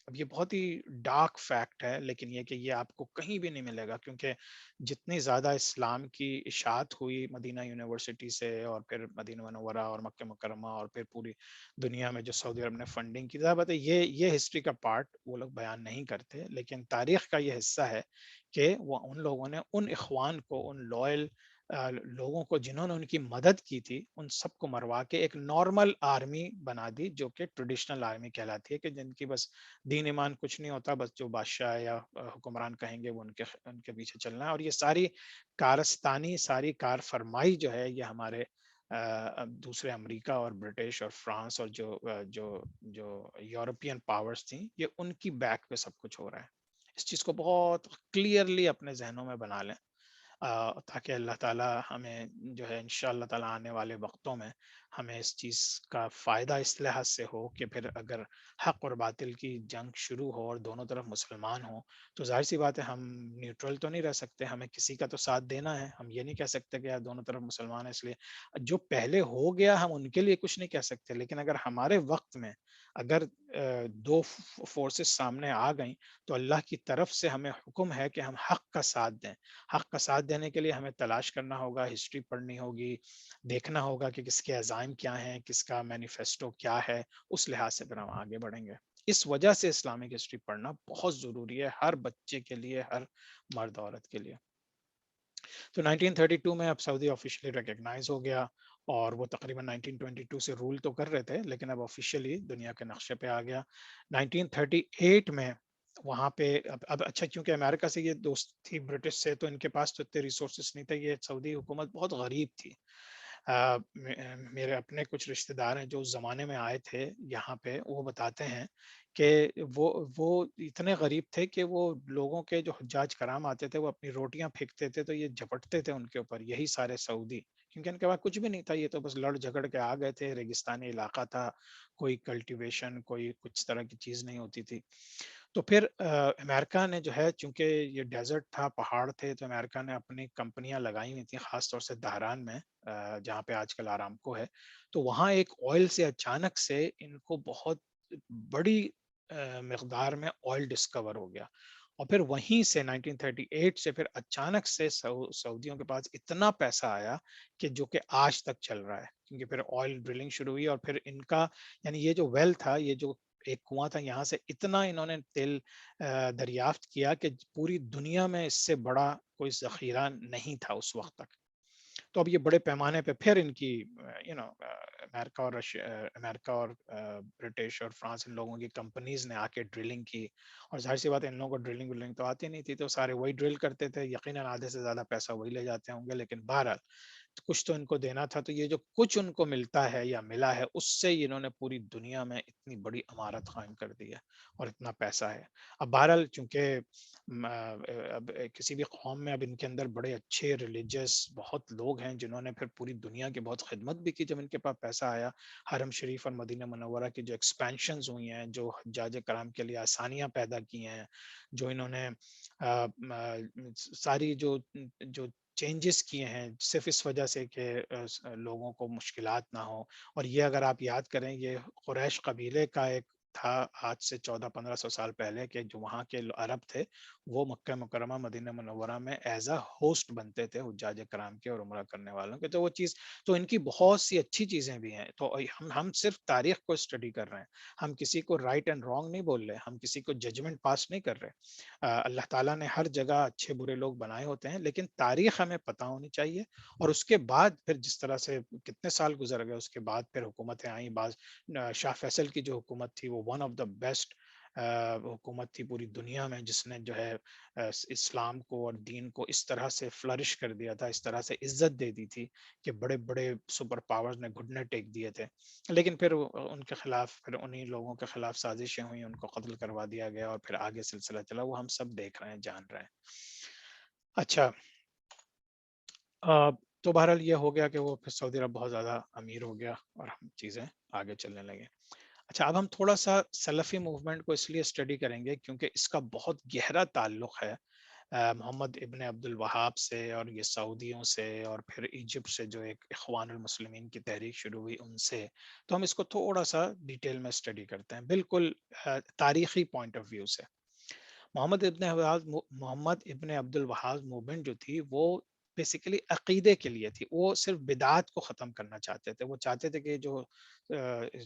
اب یہ بہت ہی ڈارک فیکٹ ہے لیکن یہ کہ یہ آپ کو کہیں بھی نہیں ملے گا، کیونکہ جتنی زیادہ اسلام کی اشاعت ہوئی مدینہ یونیورسٹی سے اور پھر مدینہ منورہ اور مکہ مکرمہ اور پھر پوری دنیا میں جو سعودی عرب نے فنڈنگ کی، ظاہر بات ہے یہ ہسٹری کا پارٹ وہ لوگ بیان نہیں کرتے، لیکن تاریخ کا یہ حصہ ہے کہ وہ ان لوگوں نے ان اخوان کو، ان لوئل لوگوں کو جنہوں نے ان کی مدد کی تھی، ان سب کو مروا کے ایک نارمل آرمی بنا دی جو کہ ٹریڈیشنل آرمی کہلاتی ہے، کہ جن کی بس دین ایمان کچھ نہیں ہوتا، بس جو بادشاہ یا حکمران کہیں گے وہ ان کے پیچھے چلنا ہے. اور یہ ساری کارستانی، ساری کار فرمائی جو ہے یہ ہمارے دوسرے امریکہ اور برٹش اور فرانس اور جو یورپین پاورز تھیں، یہ ان کی بیک پہ سب کچھ ہو رہا ہے. اس چیز کو بہت کلیئرلی اپنے ذہنوں میں بنا لیں تاکہ اللہ تعالیٰ ہمیں جو ہے انشاء اللہ تعالیٰ آنے والے وقتوں میں ہمیں اس چیز کا فائدہ اس لحاظ سے ہو کہ پھر اگر حق اور باطل کی جنگ شروع ہو اور دونوں طرف مسلمان ہوں تو ظاہر سی بات ہے ہم نیوٹرل تو نہیں رہ سکتے، ہمیں کسی کا تو ساتھ دینا ہے. ہم یہ نہیں کہہ سکتے کہ یار دونوں طرف مسلمان ہیں اس لیے جو پہلے ہو گیا ہم ان کے لیے کچھ نہیں کہہ سکتے، لیکن اگر ہمارے وقت میں اگر دو فورسز سامنے آ گئیں تو اللہ کی طرف سے ہمیں حکم ہے کہ ہم حق کا ساتھ دیں. حق کا ساتھ دینے کے لیے ہمیں تلاش کرنا ہوگا، ہسٹری پڑھنی ہوگی، دیکھنا ہوگا کہ کس کے عزائم کیا ہیں، کس کا مینیفیسٹو کیا ہے، اس لحاظ سے پھر ہم آگے بڑھیں گے. اس وجہ سے اسلامک ہسٹری پڑھنا بہت ضروری ہے ہر بچے کے لیے، ہر مرد عورت کے لیے. تو 1932 میں اب سعودی آفیشلی ریکگنائز ہو گیا اور وہ تقریباً 1922 سے رول تو کر رہے تھے لیکن اب آفیشلی دنیا کے نقشے پہ آ گیا. 1938 میں وہاں پہ اب اچھا کیونکہ امریکہ سے یہ دوست تھی برٹش سے تو ان کے پاس تو اتنے ریسورسز نہیں تھے، یہ سعودی حکومت بہت غریب تھی. میرے اپنے کچھ رشتہ دار ہیں جو اس زمانے میں آئے تھے یہاں پہ، وہ بتاتے ہیں کہ وہ اتنے غریب تھے کہ وہ لوگوں کے جو حجاج کرام آتے تھے وہ اپنی روٹیاں پھینکتے تھے تو یہ جھپٹتے تھے ان کے اوپر، یہی سارے سعودی، کیونکہ ان کے پاس کچھ بھی نہیں تھا، یہ تو بس لڑ جھگڑ کے آ گئے تھے، ریگستانی علاقہ تھا، کوئی کلٹیویشن کوئی کچھ طرح کی چیز نہیں ہوتی تھی. تو پھر امریکہ نے جو ہے چونکہ یہ ڈیزرٹ تھا، پہاڑ تھے، تو امریکہ نے اپنی کمپنیاں لگائی ہوئی تھیں خاص طور سے دہران میں جہاں پہ آج کل آرامکو ہے. تو وہاں ایک آئل سے اچانک سے ان کو بہت بڑی مقدار میں آئل ڈسکور ہو گیا اور پھر وہیں سے 1938 سے پھر اچانک سے سعودیوں کے پاس اتنا پیسہ آیا کہ جو کہ آج تک چل رہا ہے، کیونکہ پھر آئل ڈرلنگ شروع ہوئی اور پھر ان کا یعنی یہ جو ویل تھا، یہ جو ایک کنواں تھا، یہاں سے اتنا انہوں نے تیل دریافت کیا کہ پوری دنیا میں اس سے بڑا کوئی ذخیرہ نہیں تھا اس وقت تک. تو اب یہ بڑے پیمانے پہ پھر ان کی امریکہ اور برٹش اور فرانس ان لوگوں کی کمپنیز نے آ کے ڈرلنگ کی، اور ظاہر سی بات ہے ان لوگوں کو ڈرلنگ تو آتی نہیں تھی تو سارے وہی ڈرل کرتے تھے، یقیناً آدھے سے زیادہ پیسہ وہی لے جاتے ہوں گے، لیکن بہرحال کچھ تو ان کو دینا تھا. تو یہ جو کچھ ان کو ملتا ہے یا ملا ہے اس سے انہوں نے پوری دنیا میں اتنی بڑی عمارت قائم کر دی ہے اور اتنا پیسہ ہے. اب بہرحال چونکہ اب کسی بھی قوم میں اب ان کے اندر بڑے اچھے ریلیجیس بہت لوگ ہیں جنہوں نے پھر پوری دنیا کی بہت خدمت بھی کی. جب ان کے پاس پیسہ آیا، حرم شریف اور مدینہ منورہ کی جو ایکسپینشنز ہوئی ہیں، جو حجاج کرام کے لیے آسانیاں پیدا کی ہیں، جو انہوں نے ساری جو چینجز کیے ہیں صرف اس وجہ سے کہ لوگوں کو مشکلات نہ ہو. اور یہ اگر آپ یاد کریں یہ قریش قبیلے کا ایک تھا آج سے 1400-1500 سال پہلے، کہ جو وہاں کے عرب تھے وہ مکہ مکرمہ مدینہ منورہ میں ایز اے ہوسٹ بنتے تھے حجاج کرام کے اور عمرہ کرنے والوں کے. تو وہ چیز تو ان کی بہت سی اچھی چیزیں بھی ہیں. تو ہم صرف تاریخ کو اسٹڈی کر رہے ہیں، ہم کسی کو رائٹ اینڈ رانگ نہیں بول رہے، ہم کسی کو ججمنٹ پاس نہیں کر رہے. اللہ تعالیٰ نے ہر جگہ اچھے برے لوگ بنائے ہوتے ہیں، لیکن تاریخ ہمیں پتہ ہونی چاہیے. اور اس کے بعد پھر جس طرح سے کتنے سال گزر گئے، اس کے بعد پھر حکومتیں آئیں. بعض شاہ فیصل کی جو حکومت تھی وہ ون آف دا بیسٹ حکومت تھی پوری دنیا میں، جس نے جو ہے اسلام کو اور دین کو اس طرح سے فلرش کر دیا تھا، اس طرح سے عزت دے دی تھی کہ بڑے بڑے سپر پاورز نے گھٹنے ٹیک دیے تھے. لیکن پھر ان کے خلاف، پھر انہی لوگوں کے خلاف سازشیں ہوئیں، ان کو قتل کروا دیا گیا اور پھر آگے سلسلہ چلا، وہ ہم سب دیکھ رہے ہیں، جان رہے ہیں. اچھا تو بہرحال یہ ہو گیا کہ وہ پھر سعودی عرب بہت زیادہ امیر ہو گیا اور ہم چیزیں آگے چلنے لگے. اچھا اب ہم تھوڑا سا سلفی موومنٹ کو اس لیے اسٹڈی کریں گے کیونکہ اس کا بہت گہرا تعلق ہے محمد ابن عبد الوہاب سے اور یہ سعودیوں سے اور پھر ایجپٹ سے جو ایک اخوان المسلمین کی تحریک شروع ہوئی ان سے. تو ہم اس کو تھوڑا سا ڈیٹیل میں اسٹڈی کرتے ہیں بالکل تاریخی پوائنٹ آف ویو سے. محمد ابن عبد الوہاب موومنٹ جو تھی وہ بیسیکلی عقیدے کے لیے تھی. وہ صرف بدعات کو ختم کرنا چاہتے تھے. وہ چاہتے تھے کہ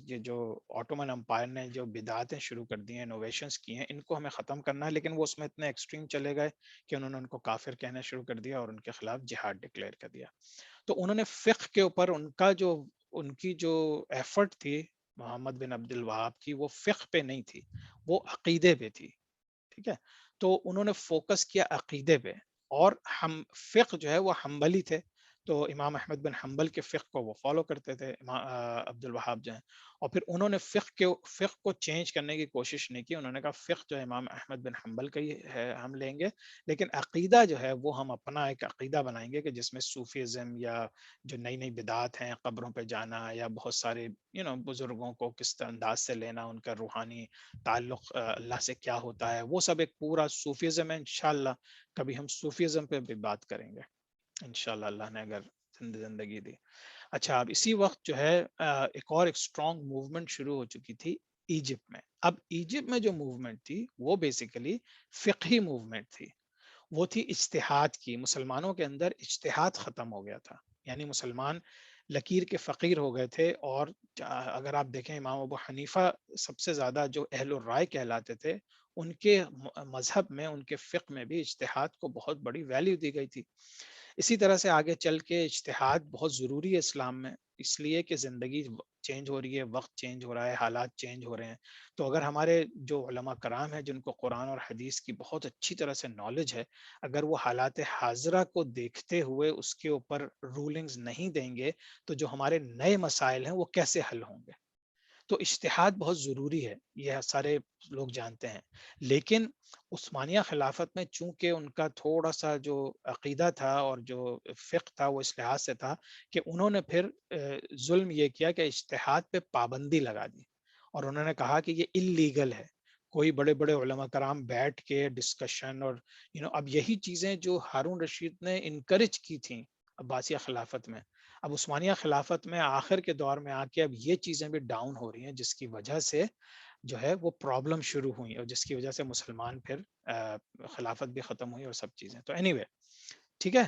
یہ جو آٹومن امپائر نے جو بدعاتیں شروع کر دی ہیں، انوویشنز کی ہیں، ان کو ہمیں ختم کرنا ہے. لیکن وہ اس میں اتنے ایکسٹریم چلے گئے کہ انہوں نے ان کو کافر کہنا شروع کر دیا اور ان کے خلاف جہاد ڈکلیئر کر دیا. تو انہوں نے فقہ کے اوپر ان کی جو ایفرٹ تھی محمد بن عبد الوہاب کی، وہ فقہ پہ نہیں تھی، وہ عقیدے پہ تھی. ٹھیک ہے. تو انہوں نے فوکس کیا عقیدے پہ. اور ہم فقہ جو ہے وہ حنبلی تھے، تو امام احمد بن حنبل کے فقہ کو وہ فالو کرتے تھے عبد الوہاب جو ہیں. اور پھر انہوں نے فقہ کو چینج کرنے کی کوشش نہیں کی. انہوں نے کہا فقہ جو ہے امام احمد بن حنبل کا ہی ہے، ہم لیں گے، لیکن عقیدہ جو ہے وہ ہم اپنا ایک عقیدہ بنائیں گے کہ جس میں صوفیزم یا جو نئی نئی بدعات ہیں، قبروں پہ جانا یا بہت سارے بزرگوں کو کس انداز سے لینا، ان کا روحانی تعلق اللہ سے کیا ہوتا ہے، وہ سب ایک پورا صوفیزم ہے. انشاءاللہ کبھی ہم صوفیزم پہ بھی بات کریں گے انشاءاللہ، اللہ نے اگر زندگی دی. اچھا، اب اسی وقت جو ہے ایک اسٹرانگ موومنٹ شروع ہو چکی تھی ایجپٹ میں. اب ایجپٹ میں جو موومنٹ تھی وہ بیسیکلی فقہی موومنٹ تھی. وہ تھی اجتہاد کی. مسلمانوں کے اندر اجتہاد ختم ہو گیا تھا. یعنی مسلمان لکیر کے فقیر ہو گئے تھے. اور اگر آپ دیکھیں امام ابو حنیفہ سب سے زیادہ جو اہل الرائے کہلاتے تھے، ان کے مذہب میں، ان کے فقہ میں بھی اجتہاد کو بہت بڑی ویلیو دی گئی تھی. اسی طرح سے آگے چل کے اجتہاد بہت ضروری ہے اسلام میں، اس لیے کہ زندگی چینج ہو رہی ہے، وقت چینج ہو رہا ہے، حالات چینج ہو رہے ہیں. تو اگر ہمارے جو علماء کرام ہیں جن کو قرآن اور حدیث کی بہت اچھی طرح سے نالج ہے، اگر وہ حالات حاضرہ کو دیکھتے ہوئے اس کے اوپر رولنگز نہیں دیں گے، تو جو ہمارے نئے مسائل ہیں وہ کیسے حل ہوں گے؟ تو اجتہاد بہت ضروری ہے، یہ سارے لوگ جانتے ہیں. لیکن عثمانیہ خلافت میں چونکہ ان کا تھوڑا سا جو عقیدہ تھا اور جو فقہ تھا وہ اس لحاظ سے تھا کہ انہوں نے پھر ظلم یہ کیا کہ اجتہاد پہ پابندی لگا دی. اور انہوں نے کہا کہ یہ اللیگل ہے. کوئی بڑے بڑے علماء کرام بیٹھ کے ڈسکشن اور اب یہی چیزیں جو ہارون رشید نے انکریج کی تھیں عباسیہ خلافت میں، اب عثمانیہ خلافت میں آخر کے دور میں آ کے اب یہ چیزیں بھی ڈاؤن ہو رہی ہیں، جس کی وجہ سے جو ہے وہ پرابلم شروع ہوئی اور جس کی وجہ سے مسلمان پھر خلافت بھی ختم ہوئی اور سب چیزیں. تو اینی وے ٹھیک ہے.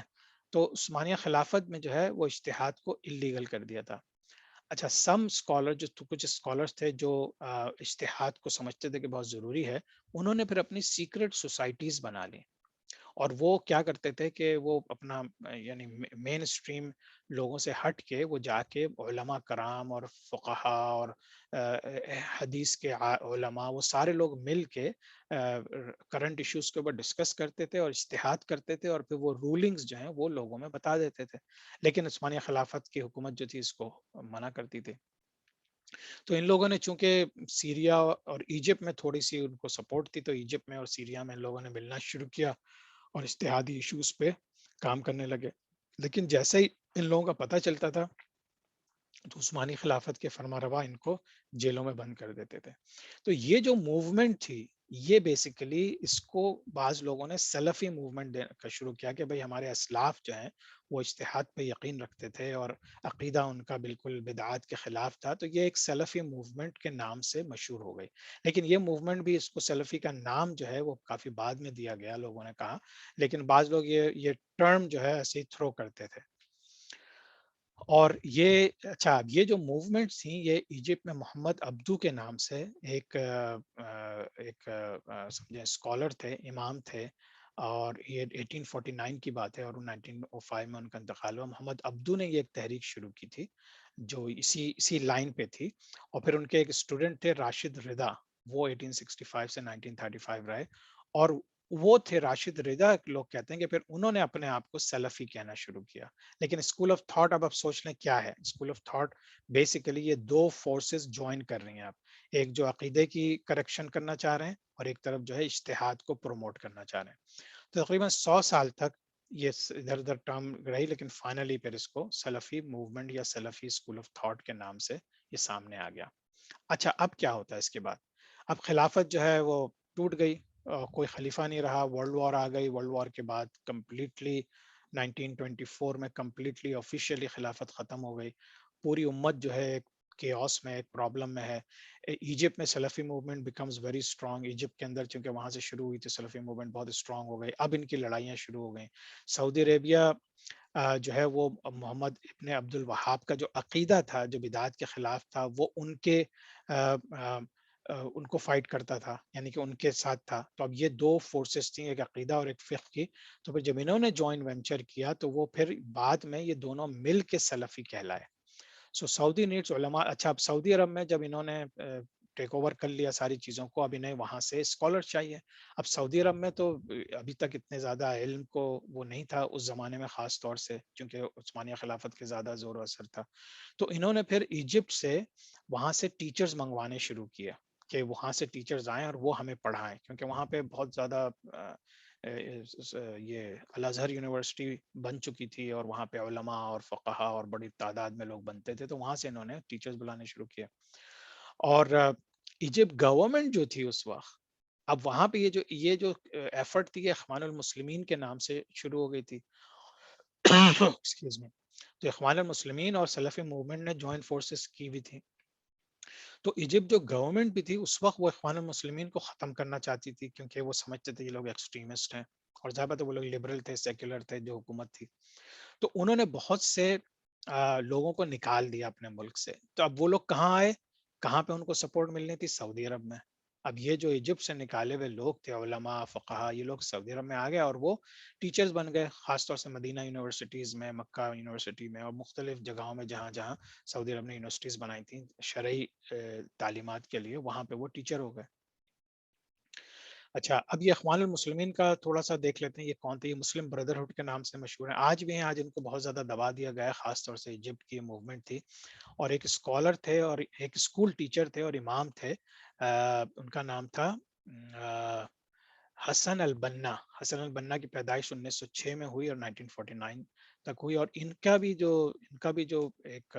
تو عثمانیہ خلافت میں جو ہے وہ اجتہاد کو اللیگل کر دیا تھا. اچھا، سم اسکالر جو کچھ اسکالرس تھے جو اجتہاد کو سمجھتے تھے کہ بہت ضروری ہے، انہوں نے پھر اپنی سیکرٹ سوسائٹیز بنا لی. اور وہ کیا کرتے تھے کہ وہ اپنا یعنی مین اسٹریم لوگوں سے ہٹ کے وہ جا کے علماء کرام اور فقہا اور حدیث کے علماء، وہ سارے لوگ مل کے کرنٹ ایشوز کے اوپر ڈسکس کرتے تھے اور اجتہاد کرتے تھے، اور پھر وہ رولنگز جو ہیں وہ لوگوں میں بتا دیتے تھے. لیکن عثمانیہ خلافت کی حکومت جو تھی اس کو منع کرتی تھی. تو ان لوگوں نے چونکہ سیریا اور ایجپٹ میں تھوڑی سی ان کو سپورٹ تھی، تو ایجپٹ میں اور سیریا میں ان لوگوں نے ملنا شروع کیا اور اجتہادی ایشوز پہ کام کرنے لگے. لیکن جیسے ہی ان لوگوں کا پتہ چلتا تھا تو عثمانی خلافت کے فرما روا ان کو جیلوں میں بند کر دیتے تھے. تو یہ جو موومنٹ تھی، یہ بیسیکلی اس کو بعض لوگوں نے سلفی موومنٹ کا شروع کیا کہ بھئی ہمارے اسلاف جو ہیں وہ اجتہاد پہ یقین رکھتے تھے اور عقیدہ ان کا بالکل بدعات کے خلاف تھا. تو یہ ایک سلفی موومنٹ کے نام سے مشہور ہو گئی. لیکن یہ موومنٹ بھی، اس کو سلفی کا نام جو ہے وہ کافی بعد میں دیا گیا، لوگوں نے کہا. لیکن بعض لوگ یہ ٹرم جو ہے ایسے ہی تھرو کرتے تھے. اور یہ اچھا، اب یہ جو موومنٹس تھیں یہ ایجپٹ میں محمد عبدو کے نام سے ایک سمجھیں اسکالر تھے، امام تھے. اور یہ 1849 کی بات ہے اور 1905 میں ان کا انتقال ہوا. محمد عبدو نے یہ ایک تحریک شروع کی تھی جو اسی لائن پہ تھی. اور پھر ان کے ایک اسٹوڈنٹ تھے راشد رضا، وہ 1865 سے 1935 رہے. اور وہ تھے راشد رضا، لوگ کہتے ہیں کہ پھر انہوں نے اپنے آپ کو سلفی کہنا شروع کیا. لیکن اسکول آف تھاٹ اب آپ سوچ لیں کیا ہے. اسکول آف تھاٹ بیسیکلی یہ دو فورسز جوائن کر رہی ہیں آپ، ایک جو عقیدے کی کریکشن کرنا چاہ رہے ہیں اور ایک طرف جو ہے اجتہاد کو پروموٹ کرنا چاہ رہے ہیں. تو تقریباً 100 سال تک یہ ادھر ادھر ٹرم رہی، لیکن فائنلی پھر اس کو سلفی موومنٹ یا سلفی اسکول آف تھاٹ کے نام سے یہ سامنے آ گیا. اچھا، اب کیا ہوتا ہے اس کے بعد؟ اب خلافت جو ہے وہ ٹوٹ گئی. کوئی خلیفہ نہیں رہا، ورلڈ وار آ گئی، ورلڈ وار کے بعد کمپلیٹلی 1924 میں کمپلیٹلی آفیشیلی خلافت ختم ہو گئی. پوری امت جو ہے ایک کیوس میں، ایک پرابلم میں ہے. ایجپٹ میں Salafi movement becomes very strong. Egypt کے اندر چونکہ وہاں سے شروع ہوئی تھی سلفی موومنٹ، بہت اسٹرانگ ہو گئی. اب ان کی لڑائیاں شروع ہو گئیں. سعودی عربیہ جو ہے وہ محمد ابن عبد الوہاب کا جو عقیدہ تھا، جو بدعات کے خلاف تھا، وہ ان کو فائٹ کرتا تھا، یعنی کہ ان کے ساتھ تھا. تو اب یہ دو فورسز تھیں، ایک عقیدہ اور ایک فقہ کی. تو پھر جب انہوں نے جوائنٹ وینچر کیا تو وہ پھر بعد میں یہ دونوں مل کے سلفی کہلائے. سو سعودی نیڈس علماء. اچھا، اب سعودی عرب میں جب انہوں نے ٹیک اوور کر لیا ساری چیزوں کو، اب انہیں وہاں سے اسکالر چاہیے. اب سعودی عرب میں تو ابھی تک اتنے زیادہ علم کو وہ نہیں تھا اس زمانے میں، خاص طور سے چونکہ عثمانیہ خلافت کے زیادہ زور و اثر تھا. تو انہوں نے پھر ایجپٹ سے وہاں سے ٹیچرز منگوانے شروع کیا کہ وہاں سے ٹیچرز آئیں اور وہ ہمیں پڑھائیں، کیونکہ وہاں پہ بہت زیادہ یہ الازہر یونیورسٹی بن چکی تھی اور وہاں پہ علماء اور فقہا اور بڑی تعداد میں لوگ بنتے تھے. تو وہاں سے انہوں نے ٹیچرز بلانے شروع کیا. اور ایجپٹ گورنمنٹ جو تھی اس وقت، اب وہاں پہ یہ جو ایفرٹ تھی، یہ اخوان المسلمین کے نام سے شروع ہو گئی تھی. Excuse me. تو اخوان المسلمین اور سلفی موومنٹ نے جوائنٹ فورسز کی بھی تھی. تو ایجپٹ جو گورنمنٹ بھی تھی اس وقت وہ اخوان المسلمین کو ختم کرنا چاہتی تھی، کیونکہ وہ سمجھتے تھے یہ لوگ ایکسٹریمسٹ ہیں، اور ظاہر بات ہے وہ لوگ لبرل تھے، سیکولر تھے جو حکومت تھی. تو انہوں نے بہت سے لوگوں کو نکال دیا اپنے ملک سے. تو اب وہ لوگ کہاں آئے، کہاں پہ ان کو سپورٹ ملنی تھی؟ سعودی عرب میں. اب یہ جو ایجپٹ سے نکالے ہوئے لوگ تھے، علماء فقہا، یہ لوگ سعودی عرب میں آ گئے اور وہ ٹیچرز بن گئے، خاص طور سے مدینہ یونیورسٹیز میں، مکہ یونیورسٹی میں، اور مختلف جگہوں میں جہاں جہاں سعودی عرب نے یونیورسٹیز بنائی تھیں شرعی تعلیمات کے لیے، وہاں پہ وہ ٹیچر ہو گئے. اچھا، اب یہ اخوان المسلمین کا تھوڑا سا دیکھ لیتے ہیں. یہ کون تھے؟ یہ مسلم بردرہڈ کے نام سے مشہور ہیں، آج بھی ہیں. آج ان کو بہت زیادہ دبا دیا گیا ہے، خاص طور سے ایجپٹ کی موومنٹ تھی. اور ایک اسکالر تھے اور ایک اسکول ٹیچر تھے اور امام تھے. ان کا نام تھا حسن البنا. حسن البنا کی پیدائش 1906 میں ہوئی اور 1949 تک ہوئی. اور ان کا بھی جو ایک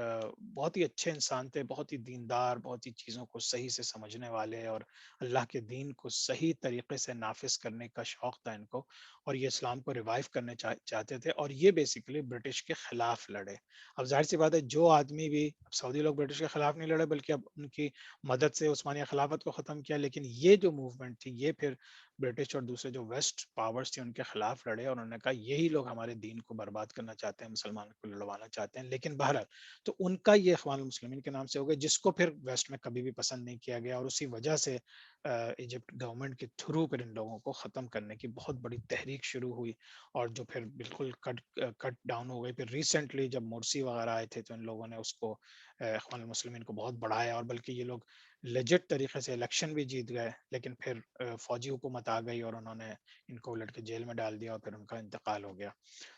بہت ہی اچھے انسان تھے، بہت ہی دیندار، بہت ہی چیزوں کو صحیح سے سمجھنے والے، اور اللہ کے دین کو صحیح طریقے سے نافذ کرنے کا شوق تھا ان کو، اور یہ اسلام کو ریوائیو کرنے چاہتے تھے. اور یہ بیسیکلی برٹش کے خلاف لڑے. اب ظاہر سی بات ہے، جو آدمی بھی، اب سعودی لوگ برٹش کے خلاف نہیں لڑے بلکہ اب ان کی مدد سے عثمانیہ خلافت کو ختم کیا. لیکن یہ جو موومنٹ تھی، یہ پھر برٹش اور دوسرے جو ویسٹ پاورز تھے ان کے خلاف لڑے، اور انہوں نے کہا یہی لوگ ہمارے دین کو برباد کرنا چاہتے ہیں، مسلمان کو لڑوانا چاہتے ہیں. لیکن بہرحال تو ان کا یہ اخوان المسلمین کے نام سے ہو گیا، جس کو پھر ویسٹ میں کبھی بھی پسند نہیں کیا گیا. اور اسی وجہ سے ایجپٹ گورنمنٹ کے تھرو پھر ان لوگوں کو ختم کرنے کی بہت بڑی تحریک شروع ہوئی، اور جو پھر بالکل کٹ ڈاؤن ہو گئی. پھر ریسنٹلی جب مورسی وغیرہ آئے تھے تو ان لوگوں نے اس کو اخوان المسلمین کو بہت بڑھایا، اور بلکہ یہ لوگ لیجٹ طریقے سے الیکشن بھی جیت گئے. لیکن پھر فوجی حکومت آ گئی اور انہوں نے ان کو الٹ کے جیل میں ڈال دیا اور پھر ان کا انتقال ہو گیا.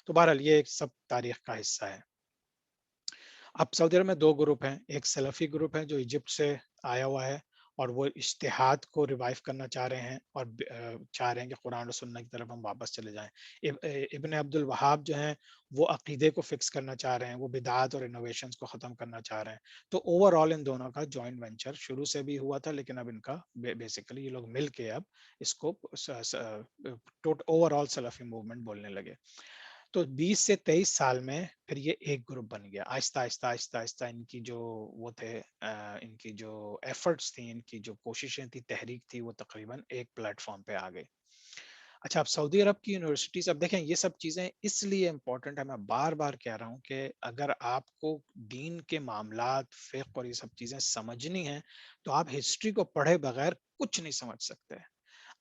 تو بہرحال یہ ایک سب تاریخ کا حصہ ہے. اب سعودی عرب میں دو گروپ ہیں. ایک سلفی گروپ ہے جو ایجپٹ سے آیا ہوا ہے، اور وہ اجتہاد کو ریوائیو کرنا چاہ رہے ہیں، اور چاہ رہے ہیں کہ قرآن و سنت کی طرف ہم واپس چلے جائیں. ابن عبد الوہاب جو ہیں وہ عقیدے کو فکس کرنا چاہ رہے ہیں، وہ بدعات اور انوویشنز کو ختم کرنا چاہ رہے ہیں. تو اوور آل ان دونوں کا جوائنٹ وینچر شروع سے بھی ہوا تھا، لیکن اب ان کا بیسیکلی یہ لوگ مل کے اب اس کو اوور آل سلفی موومنٹ بولنے لگے. تو 20 سے 23 سال میں پھر یہ ایک گروپ بن گیا. آہستہ آہستہ آہستہ آہستہ ان کی جو وہ تھے، ان کی جو ایفرٹس تھیں، ان کی جو کوششیں تھی، تحریک تھی، وہ تقریباً ایک پلیٹ فارم پہ آ گئی. اچھا، اب سعودی عرب کی یونیورسٹیز، اب دیکھیں یہ سب چیزیں اس لیے امپورٹنٹ ہے، میں بار بار کہہ رہا ہوں کہ اگر آپ کو دین کے معاملات، فقہ اور یہ سب چیزیں سمجھنی ہیں تو آپ ہسٹری کو پڑھے بغیر کچھ نہیں سمجھ سکتے.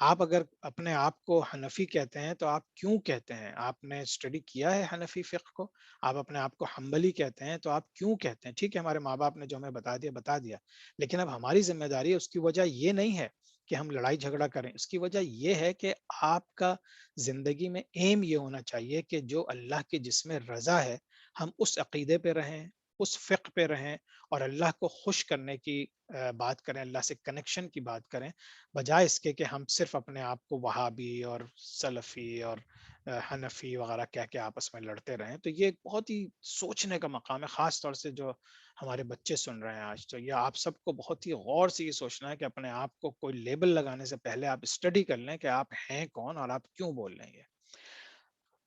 آپ اگر اپنے آپ کو حنفی کہتے ہیں تو آپ کیوں کہتے ہیں؟ آپ نے اسٹڈی کیا ہے حنفی فقہ کو؟ آپ اپنے آپ کو حنبلی کہتے ہیں تو آپ کیوں کہتے ہیں؟ ٹھیک ہے، ہمارے ماں باپ نے جو ہمیں بتا دیا، لیکن اب ہماری ذمہ داری ہے. اس کی وجہ یہ نہیں ہے کہ ہم لڑائی جھگڑا کریں، اس کی وجہ یہ ہے کہ آپ کا زندگی میں ایم یہ ہونا چاہیے کہ جو اللہ کی جس میں رضا ہے ہم اس عقیدے پہ رہیں، اس فقہ پہ رہیں اور اللہ کو خوش کرنے کی بات کریں، اللہ سے کنیکشن کی بات کریں، بجائے اس کے کہ ہم صرف اپنے آپ کو وہابی اور سلفی اور حنفی وغیرہ کہہ کے آپس میں لڑتے رہیں. تو یہ ایک بہت ہی سوچنے کا مقام ہے، خاص طور سے جو ہمارے بچے سن رہے ہیں آج. تو یہ آپ سب کو بہت ہی غور سے یہ سوچنا ہے کہ اپنے آپ کو کوئی لیبل لگانے سے پہلے آپ اسٹڈی کر لیں کہ آپ ہیں کون اور آپ کیوں بول رہے ہیں.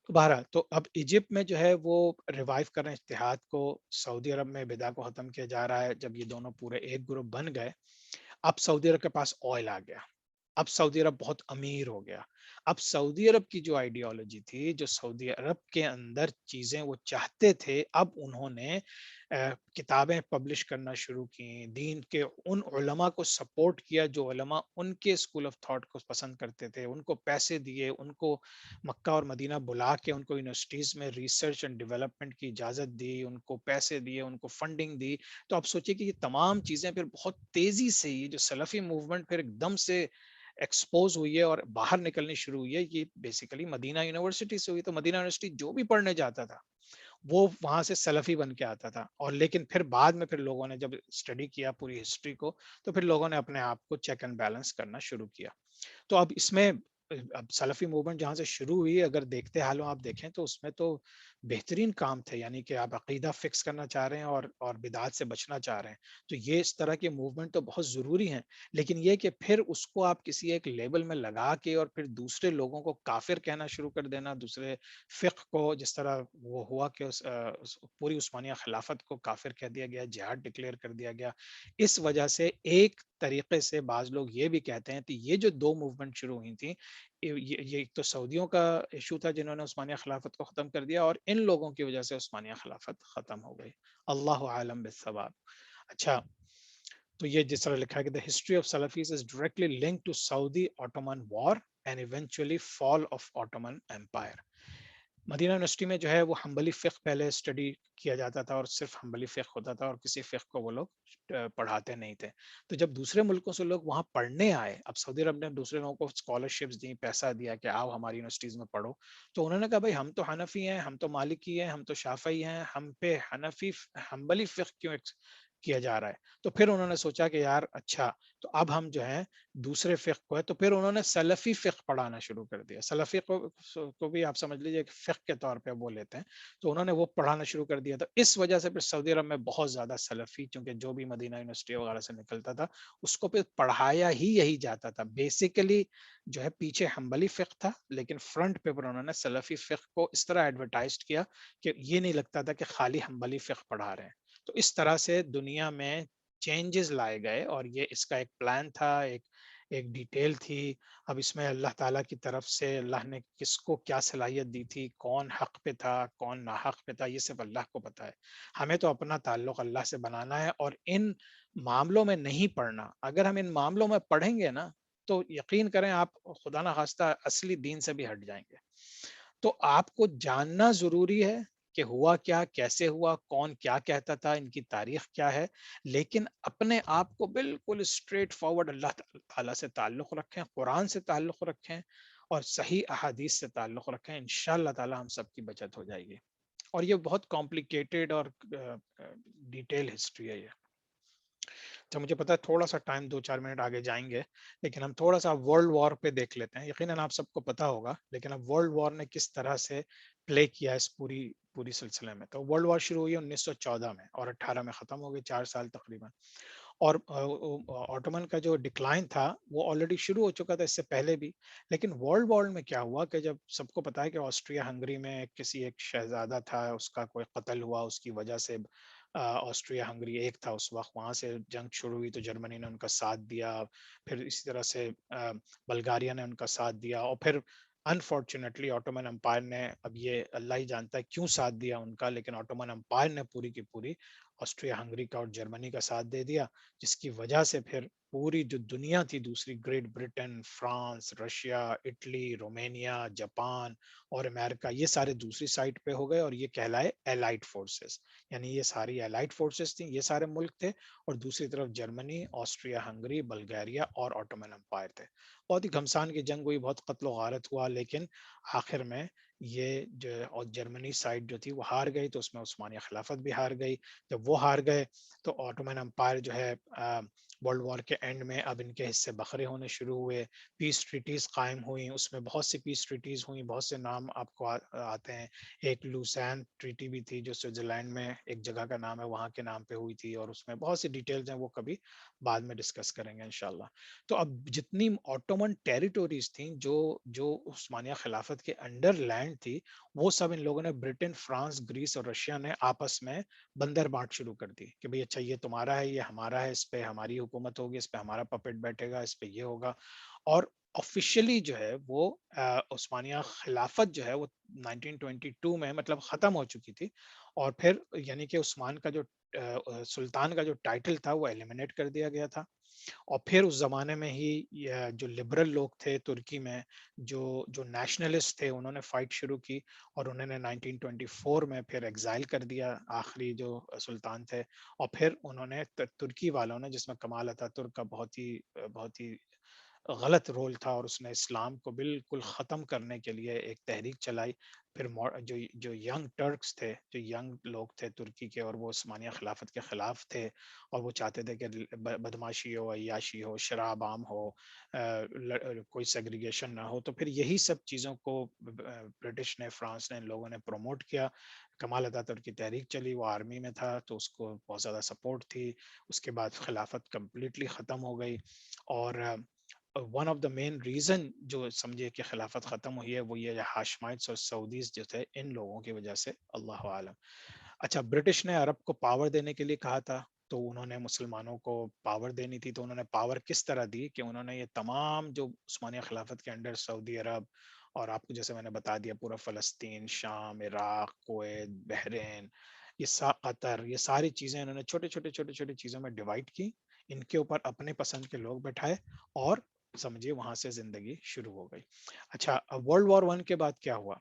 تو بہرحال تو اب ایجپٹ میں جو ہے وہ ریوائیو کر رہے ہیں اتحاد کو. سعودی عرب میں بدع کو ختم کیا جا رہا ہے. جب یہ دونوں پورے ایک گروپ بن گئے، اب سعودی عرب کے پاس آئل آ گیا، اب سعودی عرب بہت امیر ہو گیا. اب سعودی عرب کی جو آئیڈیالوجی تھی، جو سعودی عرب کے اندر چیزیں وہ چاہتے تھے، اب انہوں نے کتابیں پبلش کرنا شروع کی، دین کے ان علماء کو سپورٹ کیا جو علماء ان کے اسکول آف تھاٹ کو پسند کرتے تھے، ان کو پیسے دیے، ان کو مکہ اور مدینہ بلا کے ان کو یونیورسٹیز میں ریسرچ اینڈ ڈیولپمنٹ کی اجازت دی، ان کو پیسے دیے، ان کو فنڈنگ دی. تو آپ سوچئے کہ یہ تمام چیزیں پھر بہت تیزی سے، یہ جو سلفی موومنٹ پھر ایک دم سے ایکسپوز ہوئی ہے اور باہر نکلنی شروع ہوئی ہے، یہ بیسیکلی مدینہ یونیورسٹی سے ہوئی. تو مدینہ یونیورسٹی جو بھی پڑھنے جاتا تھا وہ وہاں سے سلفی بن کے آتا تھا. اور لیکن پھر بعد میں پھر لوگوں نے جب اسٹڈی کیا پوری ہسٹری کو، تو پھر لوگوں نے اپنے آپ کو چیک اینڈ بیلنس کرنا شروع کیا. تو اب اس میں اب سلفی موومنٹ جہاں سے شروع ہوئی، اگر دیکھتے حالوں آپ دیکھیں تو اس میں تو بہترین کام تھے، یعنی کہ آپ عقیدہ فکس کرنا چاہ رہے ہیں اور بدعات سے بچنا چاہ رہے ہیں. تو یہ اس طرح کے موومنٹ تو بہت ضروری ہیں، لیکن یہ کہ پھر اس کو آپ کسی ایک لیبل میں لگا کے اور پھر دوسرے لوگوں کو کافر کہنا شروع کر دینا، دوسرے فقہ کو، جس طرح وہ ہوا کہ پوری عثمانیہ خلافت کو کافر کہہ دیا گیا، جہاد ڈکلیئر کر دیا گیا. اس وجہ سے ایک طریقے سے بعض لوگ یہ بھی کہتے ہیں کہ یہ جو دو موومنٹ شروع ہوئی تھیں، یہ ایک تو سعودیوں کا ایشو تھا جنہوں نے عثمانیہ خلافت کو ختم کر دیا، اور ان لوگوں کی وجہ سے عثمانیہ خلافت ختم ہو گئی. اللہ عالم بالثواب. اچھا، تو یہ جس طرح لکھا ہے کہ the history of Salafis is directly linked to Saudi Ottoman war and eventually fall of Ottoman Empire. Medina university میں جو ہے وہ حنبلی فقہ پہلے اسٹڈی کیا جاتا تھا، اور صرف حنبلی فقہ ہوتا تھا، اور کسی فقہ کو وہ لوگ پڑھاتے نہیں تھے. تو جب دوسرے ملکوں سے لوگ وہاں پڑھنے آئے، اب سعودی عرب نے دوسرے لوگوں کو اسکالرشپس دی، پیسہ دیا کہ آؤ ہماری یونیورسٹیز میں پڑھو. تو انہوں نے کہا بھائی ہم تو حنفی ہیں، ہم تو مالکی ہیں، ہم تو شافعی ہیں، ہم پہ حنبلی فقہ کیوں کیا جا رہا ہے؟ تو پھر انہوں نے سوچا کہ یار اچھا، تو اب ہم جو ہے دوسرے فقہ کو ہے، تو پھر انہوں نے سلفی فقہ پڑھانا شروع کر دیا. سلفی کو بھی آپ سمجھ لیجئے کہ فقہ کے طور پہ وہ لیتے ہیں. تو انہوں نے وہ پڑھانا شروع کر دیا. تو اس وجہ سے پھر سعودی عرب میں بہت زیادہ سلفی، چونکہ جو بھی مدینہ یونیورسٹی وغیرہ سے نکلتا تھا اس کو پھر پڑھایا ہی یہی جاتا تھا. بیسیکلی جو ہے پیچھے حنبلی فقہ تھا، لیکن فرنٹ پہ انہوں نے سلفی فقہ کو اس طرح ایڈورٹائزڈ کیا کہ یہ نہیں لگتا تھا کہ خالی حنبلی فقہ پڑھا رہے ہیں. تو اس طرح سے دنیا میں چینجز لائے گئے، اور یہ اس کا ایک پلان تھا، ایک ڈیٹیل تھی. اب اس میں اللہ تعالیٰ کی طرف سے اللہ نے کس کو کیا صلاحیت دی تھی، کون حق پہ تھا، کون ناحق پہ تھا، یہ صرف اللہ کو پتا ہے. ہمیں تو اپنا تعلق اللہ سے بنانا ہے، اور ان معاملوں میں نہیں پڑھنا. اگر ہم ان معاملوں میں پڑھیں گے نا تو یقین کریں آپ خدا نہ خواستہ اصلی دین سے بھی ہٹ جائیں گے. تو آپ کو جاننا ضروری ہے کہ ہوا کیا، کیسے ہوا، کون کیا کہتا تھا، ان کی تاریخ کیا ہے. لیکن اپنے آپ کو بالکل اسٹریٹ فارورڈ اللہ تعالیٰ سے تعلق رکھیں، قرآن سے تعلق رکھیں، اور صحیح احادیث سے تعلق رکھیں. انشاءاللہ تعالیٰ ہم سب کی بچت ہو جائے گی. اور یہ بہت کمپلیکیٹڈ اور ڈیٹیل ہسٹری ہے یہ. تو مجھے پتا ہے تھوڑا سا ٹائم 2-4 منٹ آگے جائیں گے، لیکن ہم تھوڑا سا ورلڈ وار پہ دیکھ لیتے ہیں. یقیناً آپ سب کو پتا ہوگا، لیکن اب ورلڈ وار نے کس طرح سے پلے کیا اس پوری سلسلے میں. تو ورلڈ وار شروع ہوئی 1914 میں اور 18 میں ختم ہو گئی، 4 سال تقریباً. اور آٹومن کا جو ڈکلائن تھا وہ آلریڈی شروع ہو چکا تھا اس سے پہلے بھی. لیکن ورلڈ وار میں کیا ہوا کہ جب سب کو پتا ہے کہ آسٹریا ہنگری میں کسی ایک شہزادہ تھا، اس کا کوئی قتل ہوا، اس کی وجہ سے آسٹریا ہنگری ایک تھا اس وقت، وہاں سے جنگ شروع ہوئی، تو جرمنی نے ان کا ساتھ دیا. پھر اسی طرح سے بلغاریہ نے ان کا ساتھ دیا، اور پھر انفارچونیٹلی آٹومن امپائر نے، اب یہ اللہ ہی جانتا ہے کیوں ساتھ دیا ان کا، لیکن آٹومن امپائر نے پوری کی پوری آسٹریا ہنگری کا اور جرمنی کا ساتھ دے دیا، جس کی وجہ سے پھر پوری جو دنیا تھی دوسری، Great Britain, France, Russia, Italy, Romania, Japan اور امریکہ، یہ سارے دوسری سائٹ پہ ہو گئے، اور یہ کہلائے ایلائٹ فورسز. یعنی یہ ساری ایلائٹ فورسز تھیں، یہ سارے ملک تھے، اور دوسری طرف جرمنی، آسٹریا ہنگری، بلغاریہ اور آٹومن امپائر تھے. بہت ہی گھمسان کی جنگ ہوئی، بہت قتل و غارت ہوا، لیکن آخر میں یہ جو اور جرمنی سائڈ جو تھی وہ ہار گئی، تو اس میں عثمانیہ خلافت بھی ہار گئی. جب وہ ہار گئے تو آٹومن امپائر جو ہے ورلڈ وار کے اینڈ میں اب ان کے حصے بکھرے ہونے شروع ہوئے. پیس ٹریٹیز قائم ہوئیں، اس میں بہت سی پیس ٹریٹیز ہوئیں، بہت سے نام آپ کو آتے ہیں. ایک لوسین ٹریٹی بھی تھی جو سوئٹزرلینڈ میں ایک جگہ کا نام ہے، وہاں کے نام پہ ہوئی تھی، اور اس میں بہت سی ڈیٹیلز ہیں، وہ کبھی بعد میں ڈسکس کریں گے انشاءاللہ. تو اب جتنی آٹومن ٹیریٹوریز تھیں جو عثمانیہ خلافت کے انڈر لینڈ تھی، وہ سب ان لوگوں نے برٹن، فرانس، گریس اور رشیا نے آپس میں بندر بانٹ شروع کر دی کہ بھئی اچھا یہ تمہارا ہے، یہ ہمارا ہے، اس پہ ہماری حکومت ہوگی، اس پہ ہمارا پپٹ بیٹھے گا، اس پہ یہ ہوگا. اور آفیشلی جو ہے وہ عثمانیہ خلافت جو ہے وہ 1922 میں مطلب ختم ہو چکی تھی. اور پھر یعنی کہ عثمان کا جو سلطان کا جو ٹائٹل تھا وہ ایلیمنیٹ کر دیا گیا تھا. اور پھر اس زمانے میں ہی جو لبرل لوگ تھے ترکی میں، جو نیشنلسٹ تھے، انہوں نے فائٹ شروع کی، اور انہوں نے 1924 میں پھر ایگزائل کر دیا آخری جو سلطان تھے. اور پھر انہوں نے ترکی والوں نے، جس میں کمال اتاترک کا بہت ہی غلط رول تھا، اور اس نے اسلام کو بالکل ختم کرنے کے لیے ایک تحریک چلائی. پھر جو ینگ ٹرکس تھے، جو ینگ لوگ تھے ترکی کے، اور وہ عثمانیہ خلافت کے خلاف تھے، اور وہ چاہتے تھے کہ بدماشی ہو، عیاشی ہو، شراب عام ہو، کوئی سیگریگیشن نہ ہو. تو پھر یہی سب چیزوں کو برٹش نے، فرانس نے، ان لوگوں نے پروموٹ کیا. کمال اتاترک کی تحریک چلی، وہ آرمی میں تھا تو اس کو بہت زیادہ سپورٹ تھی. اس کے بعد خلافت کمپلیٹلی ختم ہو گئی. اور one of the main reason جو سمجھے کہ خلافت ختم ہوئی ہے وہ یہ ہاشمائٹس اور سعودیز جو تھے، ان لوگوں کی وجہ سے، اللہ عالم. اچھا، برٹش نے عرب کو پاور دینے کے لیے کہا تھا، تو انہوں نے مسلمانوں کو پاور دینی تھی. تو انہوں نے پاور کس طرح دی کہ انہوں نے یہ تمام جو عثمانیہ خلافت کے انڈر سعودی عرب، اور آپ کو جیسے میں نے بتا دیا پورا فلسطین، شام، عراق، کویت، بحرین، یہ قطر، یہ ساری چیزیں انہوں نے چھوٹے چھوٹے چیزوں میں ڈیوائڈ کی. ان کے اوپر اپنے پسند کے لوگ بیٹھائے، اور سمجھیے وہاں سے زندگی شروع ہو گئی. اچھا، اب ورلڈ وار ون کے بعد کیا ہوا؟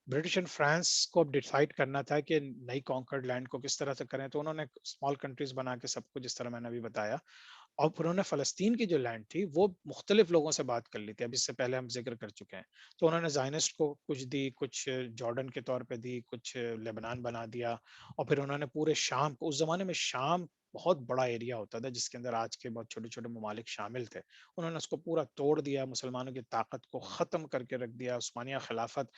برٹش اینڈ فرانس کو اب ڈیسائیڈ کرنا تھا کہ نئی کانکرڈ لینڈ کو کس طرح سے کریں. تو انہوں نے اسمال کنٹریز بنا کے سب کو، جس طرح میں نے ابھی بتایا. اور پھر انہوں نے فلسطین کی جو لینڈ تھی وہ مختلف لوگوں سے بات کر لی تھی، اب اس سے پہلے ہم ذکر کر چکے ہیں. تو انہوں نے زائنسٹ کو کچھ دی، کچھ جارڈن کے طور پہ دی، کچھ لیبنان بنا دیا. اور پھر انہوں نے پورے شام کو، اس زمانے میں شام بہت بڑا ایریا ہوتا تھا جس کے اندر آج کے بہت چھوٹے چھوٹے ممالک شامل تھے، انہوں نے اس کو پورا توڑ دیا، مسلمانوں کی طاقت کو ختم کر کے رکھ دیا. عثمانیہ خلافت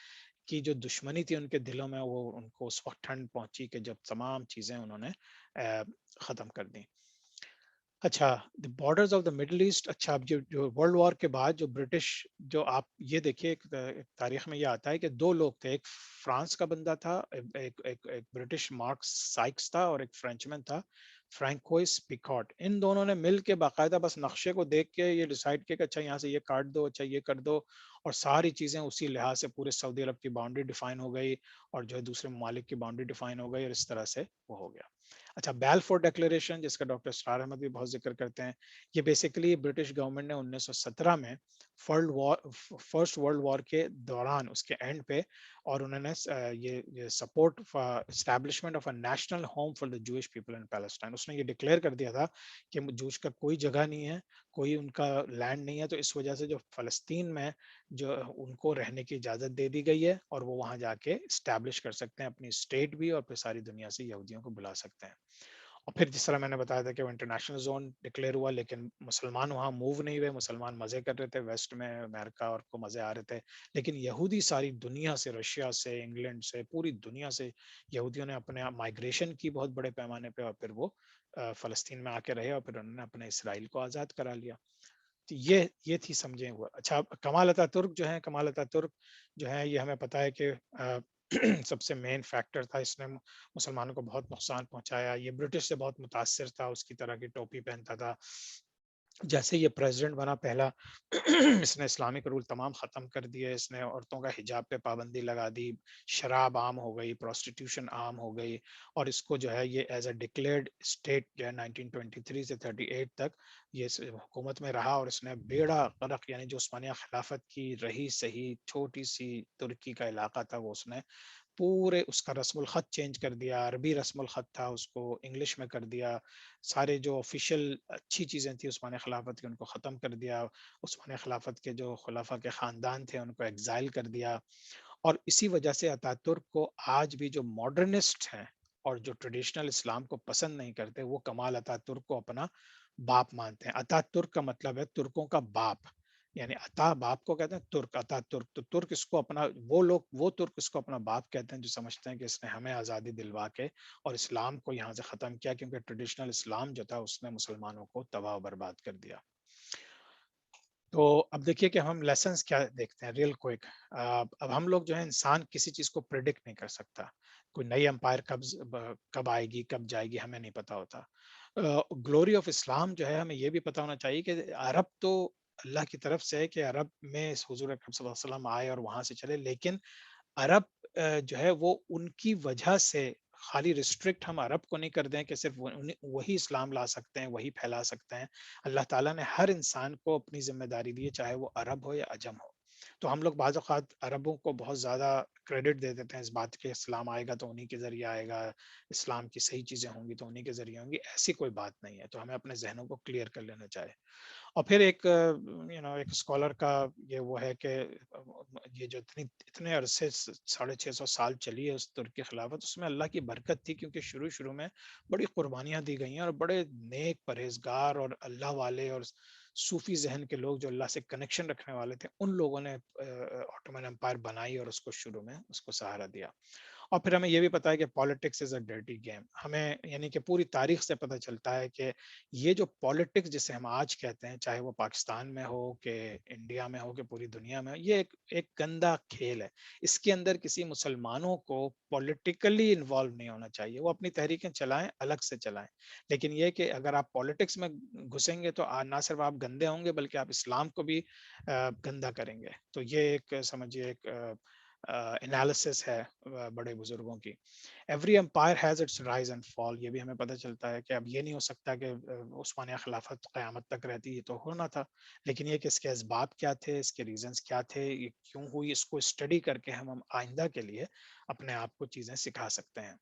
کی جو دشمنی تھی ان کے دلوں میں، وہ ان کو اس وقت ٹھنڈ پہنچی کہ جب تمام چیزیں انہوں نے ختم کر دی. اچھا، the borders of the Middle East. اچھا، اب جو ورلڈ وار کے بعد جو برٹش، جو آپ یہ دیکھیے تاریخ میں یہ آتا ہے کہ دو لوگ تھے، ایک فرانس کا بندہ تھا، ایک برٹش مارکس سائکس تھا، اور ایک فرینچ مین تھا، فرینکوئس پیکارٹ. ان دونوں نے مل کے باقاعدہ بس نقشے کو دیکھ کے یہ ڈیسائیڈ کیا کہ اچھا یہاں سے یہ کاٹ دو، اچھا یہ کر دو، اور ساری چیزیں اسی لحاظ سے پورے سعودی عرب کی باؤنڈری ڈیفائن ہو گئی، اور جو ہے دوسرے ممالک کی باؤنڈری ڈیفائن ہو گئی، اور اس طرح سے وہ ہو گیا. اچھا، بیلفور ڈیکلیریشن، جس کا ڈاکٹر اسرار احمد بھی بہت ذکر کرتے ہیں، یہ بیسیکلی برٹش گورنمنٹ نے 1917 میں فرسٹ ورلڈ وار کے دوران، اس کے اینڈ پہ، اور انہوں نے یہ support establishment of a national home for the Jewish people in Palestine. اس نے یہ ڈکلیئر کر دیا تھا کہ جوش کا کوئی جگہ نہیں ہے، کوئی ان کا لینڈ نہیں ہے. تو اس وجہ سے جو فلسطین میں جو ان کو رہنے کی اجازت دے دی گئی ہے، اور وہ وہاں جا کے اسٹیبلش کر سکتے ہیں اپنی اسٹیٹ بھی، اور پھر ساری دنیا سے یہودیوں کو بلا سکتے ہیں. اور پھر جس طرح میں نے بتایا تھا کہ وہ انٹرنیشنل زون ڈکلیئر ہوا، لیکن مسلمان وہاں موو نہیں ہوئے. مسلمان مزے کر رہے تھے ویسٹ میں، امریکہ اور کو مزے آ رہے تھے، لیکن یہودی ساری دنیا سے، رشیا سے، انگلینڈ سے، پوری دنیا سے یہودیوں نے اپنے مائگریشن کی بہت بڑے پیمانے پہ، اور پھر وہ فلسطین میں آ کے رہے، اور پھر انہوں نے اپنے اسرائیل کو آزاد کرا لیا. تو یہ تھی سمجھیں ہوا. اچھا، کمال اتاترک جو ہے، کمال اتاترک جو ہے، یہ ہمیں پتا ہے کہ سب سے مین فیکٹر تھا. اس نے مسلمانوں کو بہت نقصان پہنچایا. یہ برٹش سے بہت متاثر تھا، اس کی طرح کی ٹوپی پہنتا تھا. جیسے یہ پریزیڈنٹ بنا پہلا، اس نے اسلامک رول تمام ختم کر دیے. اس نے عورتوں کا حجاب پہ پابندی لگا دی، شراب عام ہو گئی، پروسٹیٹیوشن عام ہو گئی. اور اس کو جو ہے یہ ایز اے ڈکلیئرڈ اسٹیٹ جو ہے 1923 سے 38 تک یہ حکومت میں رہا. اور اس نے بیڑا غرق، یعنی جو عثمانیہ خلافت کی رہی سہی چھوٹی سی ترکی کا علاقہ تھا، وہ اس نے پورے اس کا رسم الخط چینج کر دیا. عربی رسم الخط تھا، اس کو انگلش میں کر دیا. سارے جو آفیشیل اچھی چیزیں تھیں عثمانیہ خلافت کی، ان کو ختم کر دیا. عثمانیہ خلافت کے جو خلافہ کے خاندان تھے ان کو ایگزائل کر دیا. اور اسی وجہ سے اتا ترک کو آج بھی جو ماڈرنسٹ ہیں اور جو ٹریڈیشنل اسلام کو پسند نہیں کرتے، وہ کمال اتا ترک کو اپنا باپ مانتے ہیں۔ اتا ترک کا مطلب ہے ترکوں کا باپ، یعنی اتا باپ کو کہتے ہیں، ترک اتا ترک، تو ترک اس کو اپنا، وہ ترک اس کو اپنا باپ کہتے ہیں جو سمجھتے ہیں کہ اس نے ہمیں آزادی دلوا کے اور اسلام کو یہاں سے ختم کیا، کیونکہ ٹریڈیشنل اسلام جو تھا اس نے مسلمانوں کو تباہ و برباد کر دیا۔ تو اب دیکھیے کہ ہم لیسنس کیا دیکھتے ہیں ریل کوئک۔ اب ہم لوگ جو ہے، انسان کسی چیز کو پریڈکٹ نہیں کر سکتا، کوئی نئی امپائر کب آئے گی کب جائے گی ہمیں نہیں پتا ہوتا۔ گلوری آف اسلام جو ہے، ہمیں یہ بھی پتا ہونا چاہیے کہ عرب تو اللہ کی طرف سے ہے کہ عرب میں حضور اکرم صلی اللہ علیہ وسلم آئے اور وہاں سے چلے، لیکن عرب جو ہے وہ ان کی وجہ سے خالی ریسٹرکٹ ہم عرب کو نہیں کر دیں کہ صرف وہی اسلام لا سکتے ہیں، وہی پھیلا سکتے ہیں۔ اللہ تعالیٰ نے ہر انسان کو اپنی ذمہ داری دی ہے، چاہے وہ عرب ہو یا عجم ہو۔ تو ہم لوگ بعض اوقات عربوں کو بہت زیادہ کریڈٹ دے دیتے ہیں اس بات کے، اسلام آئے گا تو انہی کے ذریعے آئے گا، اسلام کی صحیح چیزیں ہوں گی تو انہی کے ذریعے ہوں گی، ایسی کوئی بات نہیں ہے۔ تو ہمیں اپنے ذہنوں کو کلیئر کر لینا چاہیے۔ اور پھر ایک ایک اسکالر کا یہ وہ ہے کہ یہ جو اتنے عرصے 650 سال چلی ہے اس ترک کی خلافت، اس میں اللہ کی برکت تھی، کیونکہ شروع میں بڑی قربانیاں دی گئی ہیں اور بڑے نیک پرہیزگار اور اللہ والے اور صوفی ذہن کے لوگ جو اللہ سے کنیکشن رکھنے والے تھے، ان لوگوں نے آٹومن امپائر بنائی اور اس کو شروع میں اس کو سہارا دیا۔ اور پھر ہمیں یہ بھی پتا ہے کہ politics is a dirty game, ہمیں یعنی کہ پوری تاریخ سے پتہ چلتا ہے کہ یہ جو پالیٹکس جسے ہم آج کہتے ہیں، چاہے وہ پاکستان میں ہو کہ انڈیا میں ہو کہ پوری دنیا میں ہو، یہ ایک گندا کھیل ہے۔ اس کے اندر کسی مسلمانوں کو پولیٹیکلی انوالو نہیں ہونا چاہیے، وہ اپنی تحریکیں چلائیں، الگ سے چلائیں، لیکن یہ کہ اگر آپ پالیٹکس میں گھسیں گے تو نہ صرف آپ گندے ہوں گے بلکہ آپ اسلام کو بھی گندا کریں گے۔ تو یہ ایک سمجھیے ایک انالیسس ہے بڑے بزرگوں کی۔ Every empire has its rise and fall, یہ بھی ہمیں پتہ چلتا ہے کہ اب یہ نہیں ہو سکتا کہ عثمانیہ خلافت قیامت تک رہتی، یہ تو ہونا تھا، لیکن یہ کہ اس کے اسباب کیا تھے، اس کے ریزنز کیا تھے، یہ کیوں ہوئی، اس کو اسٹڈی کر کے ہم آئندہ کے لیے اپنے آپ کو چیزیں سکھا سکتے ہیں۔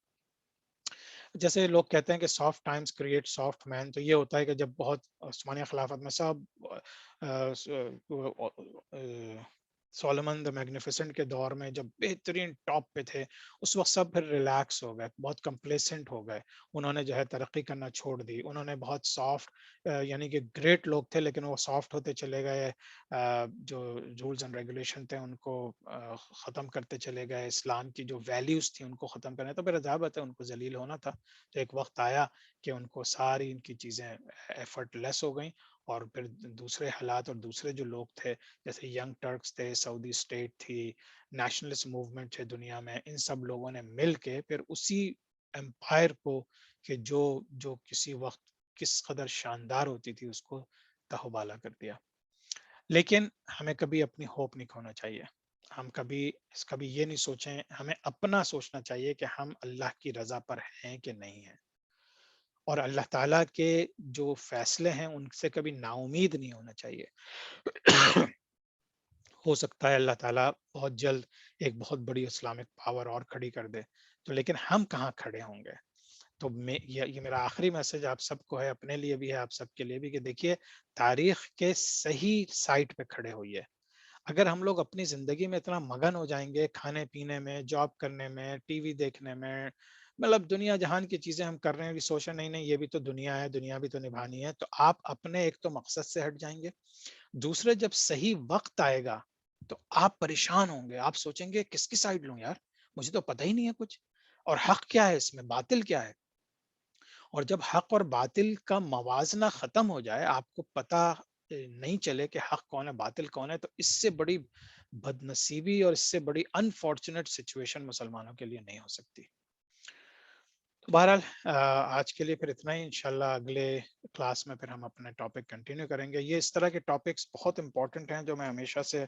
جیسے لوگ کہتے ہیں کہ سافٹ ٹائمز کریٹ سافٹ مین، تو یہ ہوتا ہے کہ جب بہت عثمانیہ خلافت میں سب سولمن دا میگنیفیسنٹ کے دور میں جب بہترین ٹاپ پہ تھے، اس وقت سب پھر ریلیکس ہو گئے، بہت کمپلیسنٹ ہو گئے، انہوں نے جو ہے ترقی کرنا چھوڑ دی، انہوں نے بہت سافٹ یعنی کہ گریٹ لوگ تھے لیکن وہ سافٹ ہوتے چلے گئے، جو رولز اینڈ ریگولیشن تھے ان کو ختم کرتے چلے گئے، اسلام کی جو ویلیوز تھیں ان کو ختم کرنے، تو پھر عجابت ہے ان کو ذلیل ہونا تھا۔ تو ایک وقت آیا کہ ان کو ساری ان کی چیزیں ایفرٹ لیس ہو گئیں، اور پھر دوسرے حالات اور دوسرے جو لوگ تھے، جیسے ینگ ٹرکس تھے، سعودی اسٹیٹ تھی، نیشنلسٹ موومنٹ تھے دنیا میں، ان سب لوگوں نے مل کے پھر اسی امپائر کو کہ جو کسی وقت کس قدر شاندار ہوتی تھی اس کو تہوبالا کر دیا۔ لیکن ہمیں کبھی اپنی ہوپ نہیں کھونا چاہیے، ہم کبھی یہ نہیں سوچیں، ہمیں اپنا سوچنا چاہیے کہ ہم اللہ کی رضا پر ہیں کہ نہیں ہیں، اور اللہ تعالیٰ کے جو فیصلے ہیں ان سے کبھی نا امید نہیں ہونا چاہیے۔ ہو سکتا ہے اللہ تعالیٰ بہت جلد ایک بہت بڑی اسلامک پاور اور کھڑی کر دے، تو لیکن ہم کہاں کھڑے ہوں گے؟ تو یہ میرا آخری میسج آپ سب کو ہے، اپنے لیے بھی ہے، آپ سب کے لیے بھی، کہ دیکھیے تاریخ کے صحیح سائٹ پہ کھڑے ہوئیے۔ اگر ہم لوگ اپنی زندگی میں اتنا مگن ہو جائیں گے، کھانے پینے میں، جاب کرنے میں، ٹی وی دیکھنے میں، مطلب دنیا جہان کی چیزیں ہم کر رہے ہیں، بھی سوچیں نہیں یہ بھی تو دنیا ہے، دنیا بھی تو نبھانی ہے، تو آپ اپنے ایک تو مقصد سے ہٹ جائیں گے، دوسرے جب صحیح وقت آئے گا تو آپ پریشان ہوں گے، آپ سوچیں گے کس کی سائڈ لوں یار، مجھے تو پتہ ہی نہیں ہے کچھ، اور حق کیا ہے اس میں، باطل کیا ہے۔ اور جب حق اور باطل کا موازنہ ختم ہو جائے، آپ کو پتہ نہیں چلے کہ حق کون ہے باطل کون ہے، تو اس سے بڑی بد نصیبی اور اس سے بڑی انفارچونیٹ سچویشن مسلمانوں کے لیے نہیں ہو سکتی۔ تو بہرحال آج کے لیے پھر اتنا ہی، انشاءاللہ اگلے کلاس میں پھر ہم اپنے ٹاپک کنٹینیو کریں گے۔ یہ اس طرح کے ٹاپکس بہت امپورٹنٹ ہیں جو میں ہمیشہ سے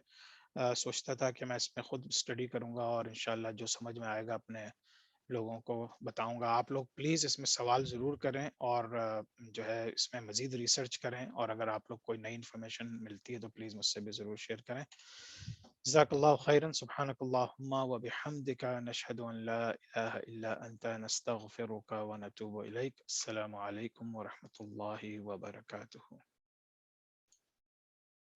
سوچتا تھا کہ میں اس میں خود اسٹڈی کروں گا، اور انشاءاللہ جو سمجھ میں آئے گا اپنے لوگوں کو بتاؤں گا۔ آپ لوگ پلیز اس میں سوال ضرور کریں، اور جو ہے اس میں مزید ریسرچ کریں، اور اگر آپ لوگ کوئی نئی انفارمیشن ملتی ہے تو پلیز مجھ سے بھی ضرور شیئر کریں۔ جزاک اللہ خیرا، سبحانک اللہم و بحمدک، نشہد ان لا الہ الا انت، نستغفرک و نتوب الیک۔ السلام علیکم ورحمۃ اللہ وبرکاتہ۔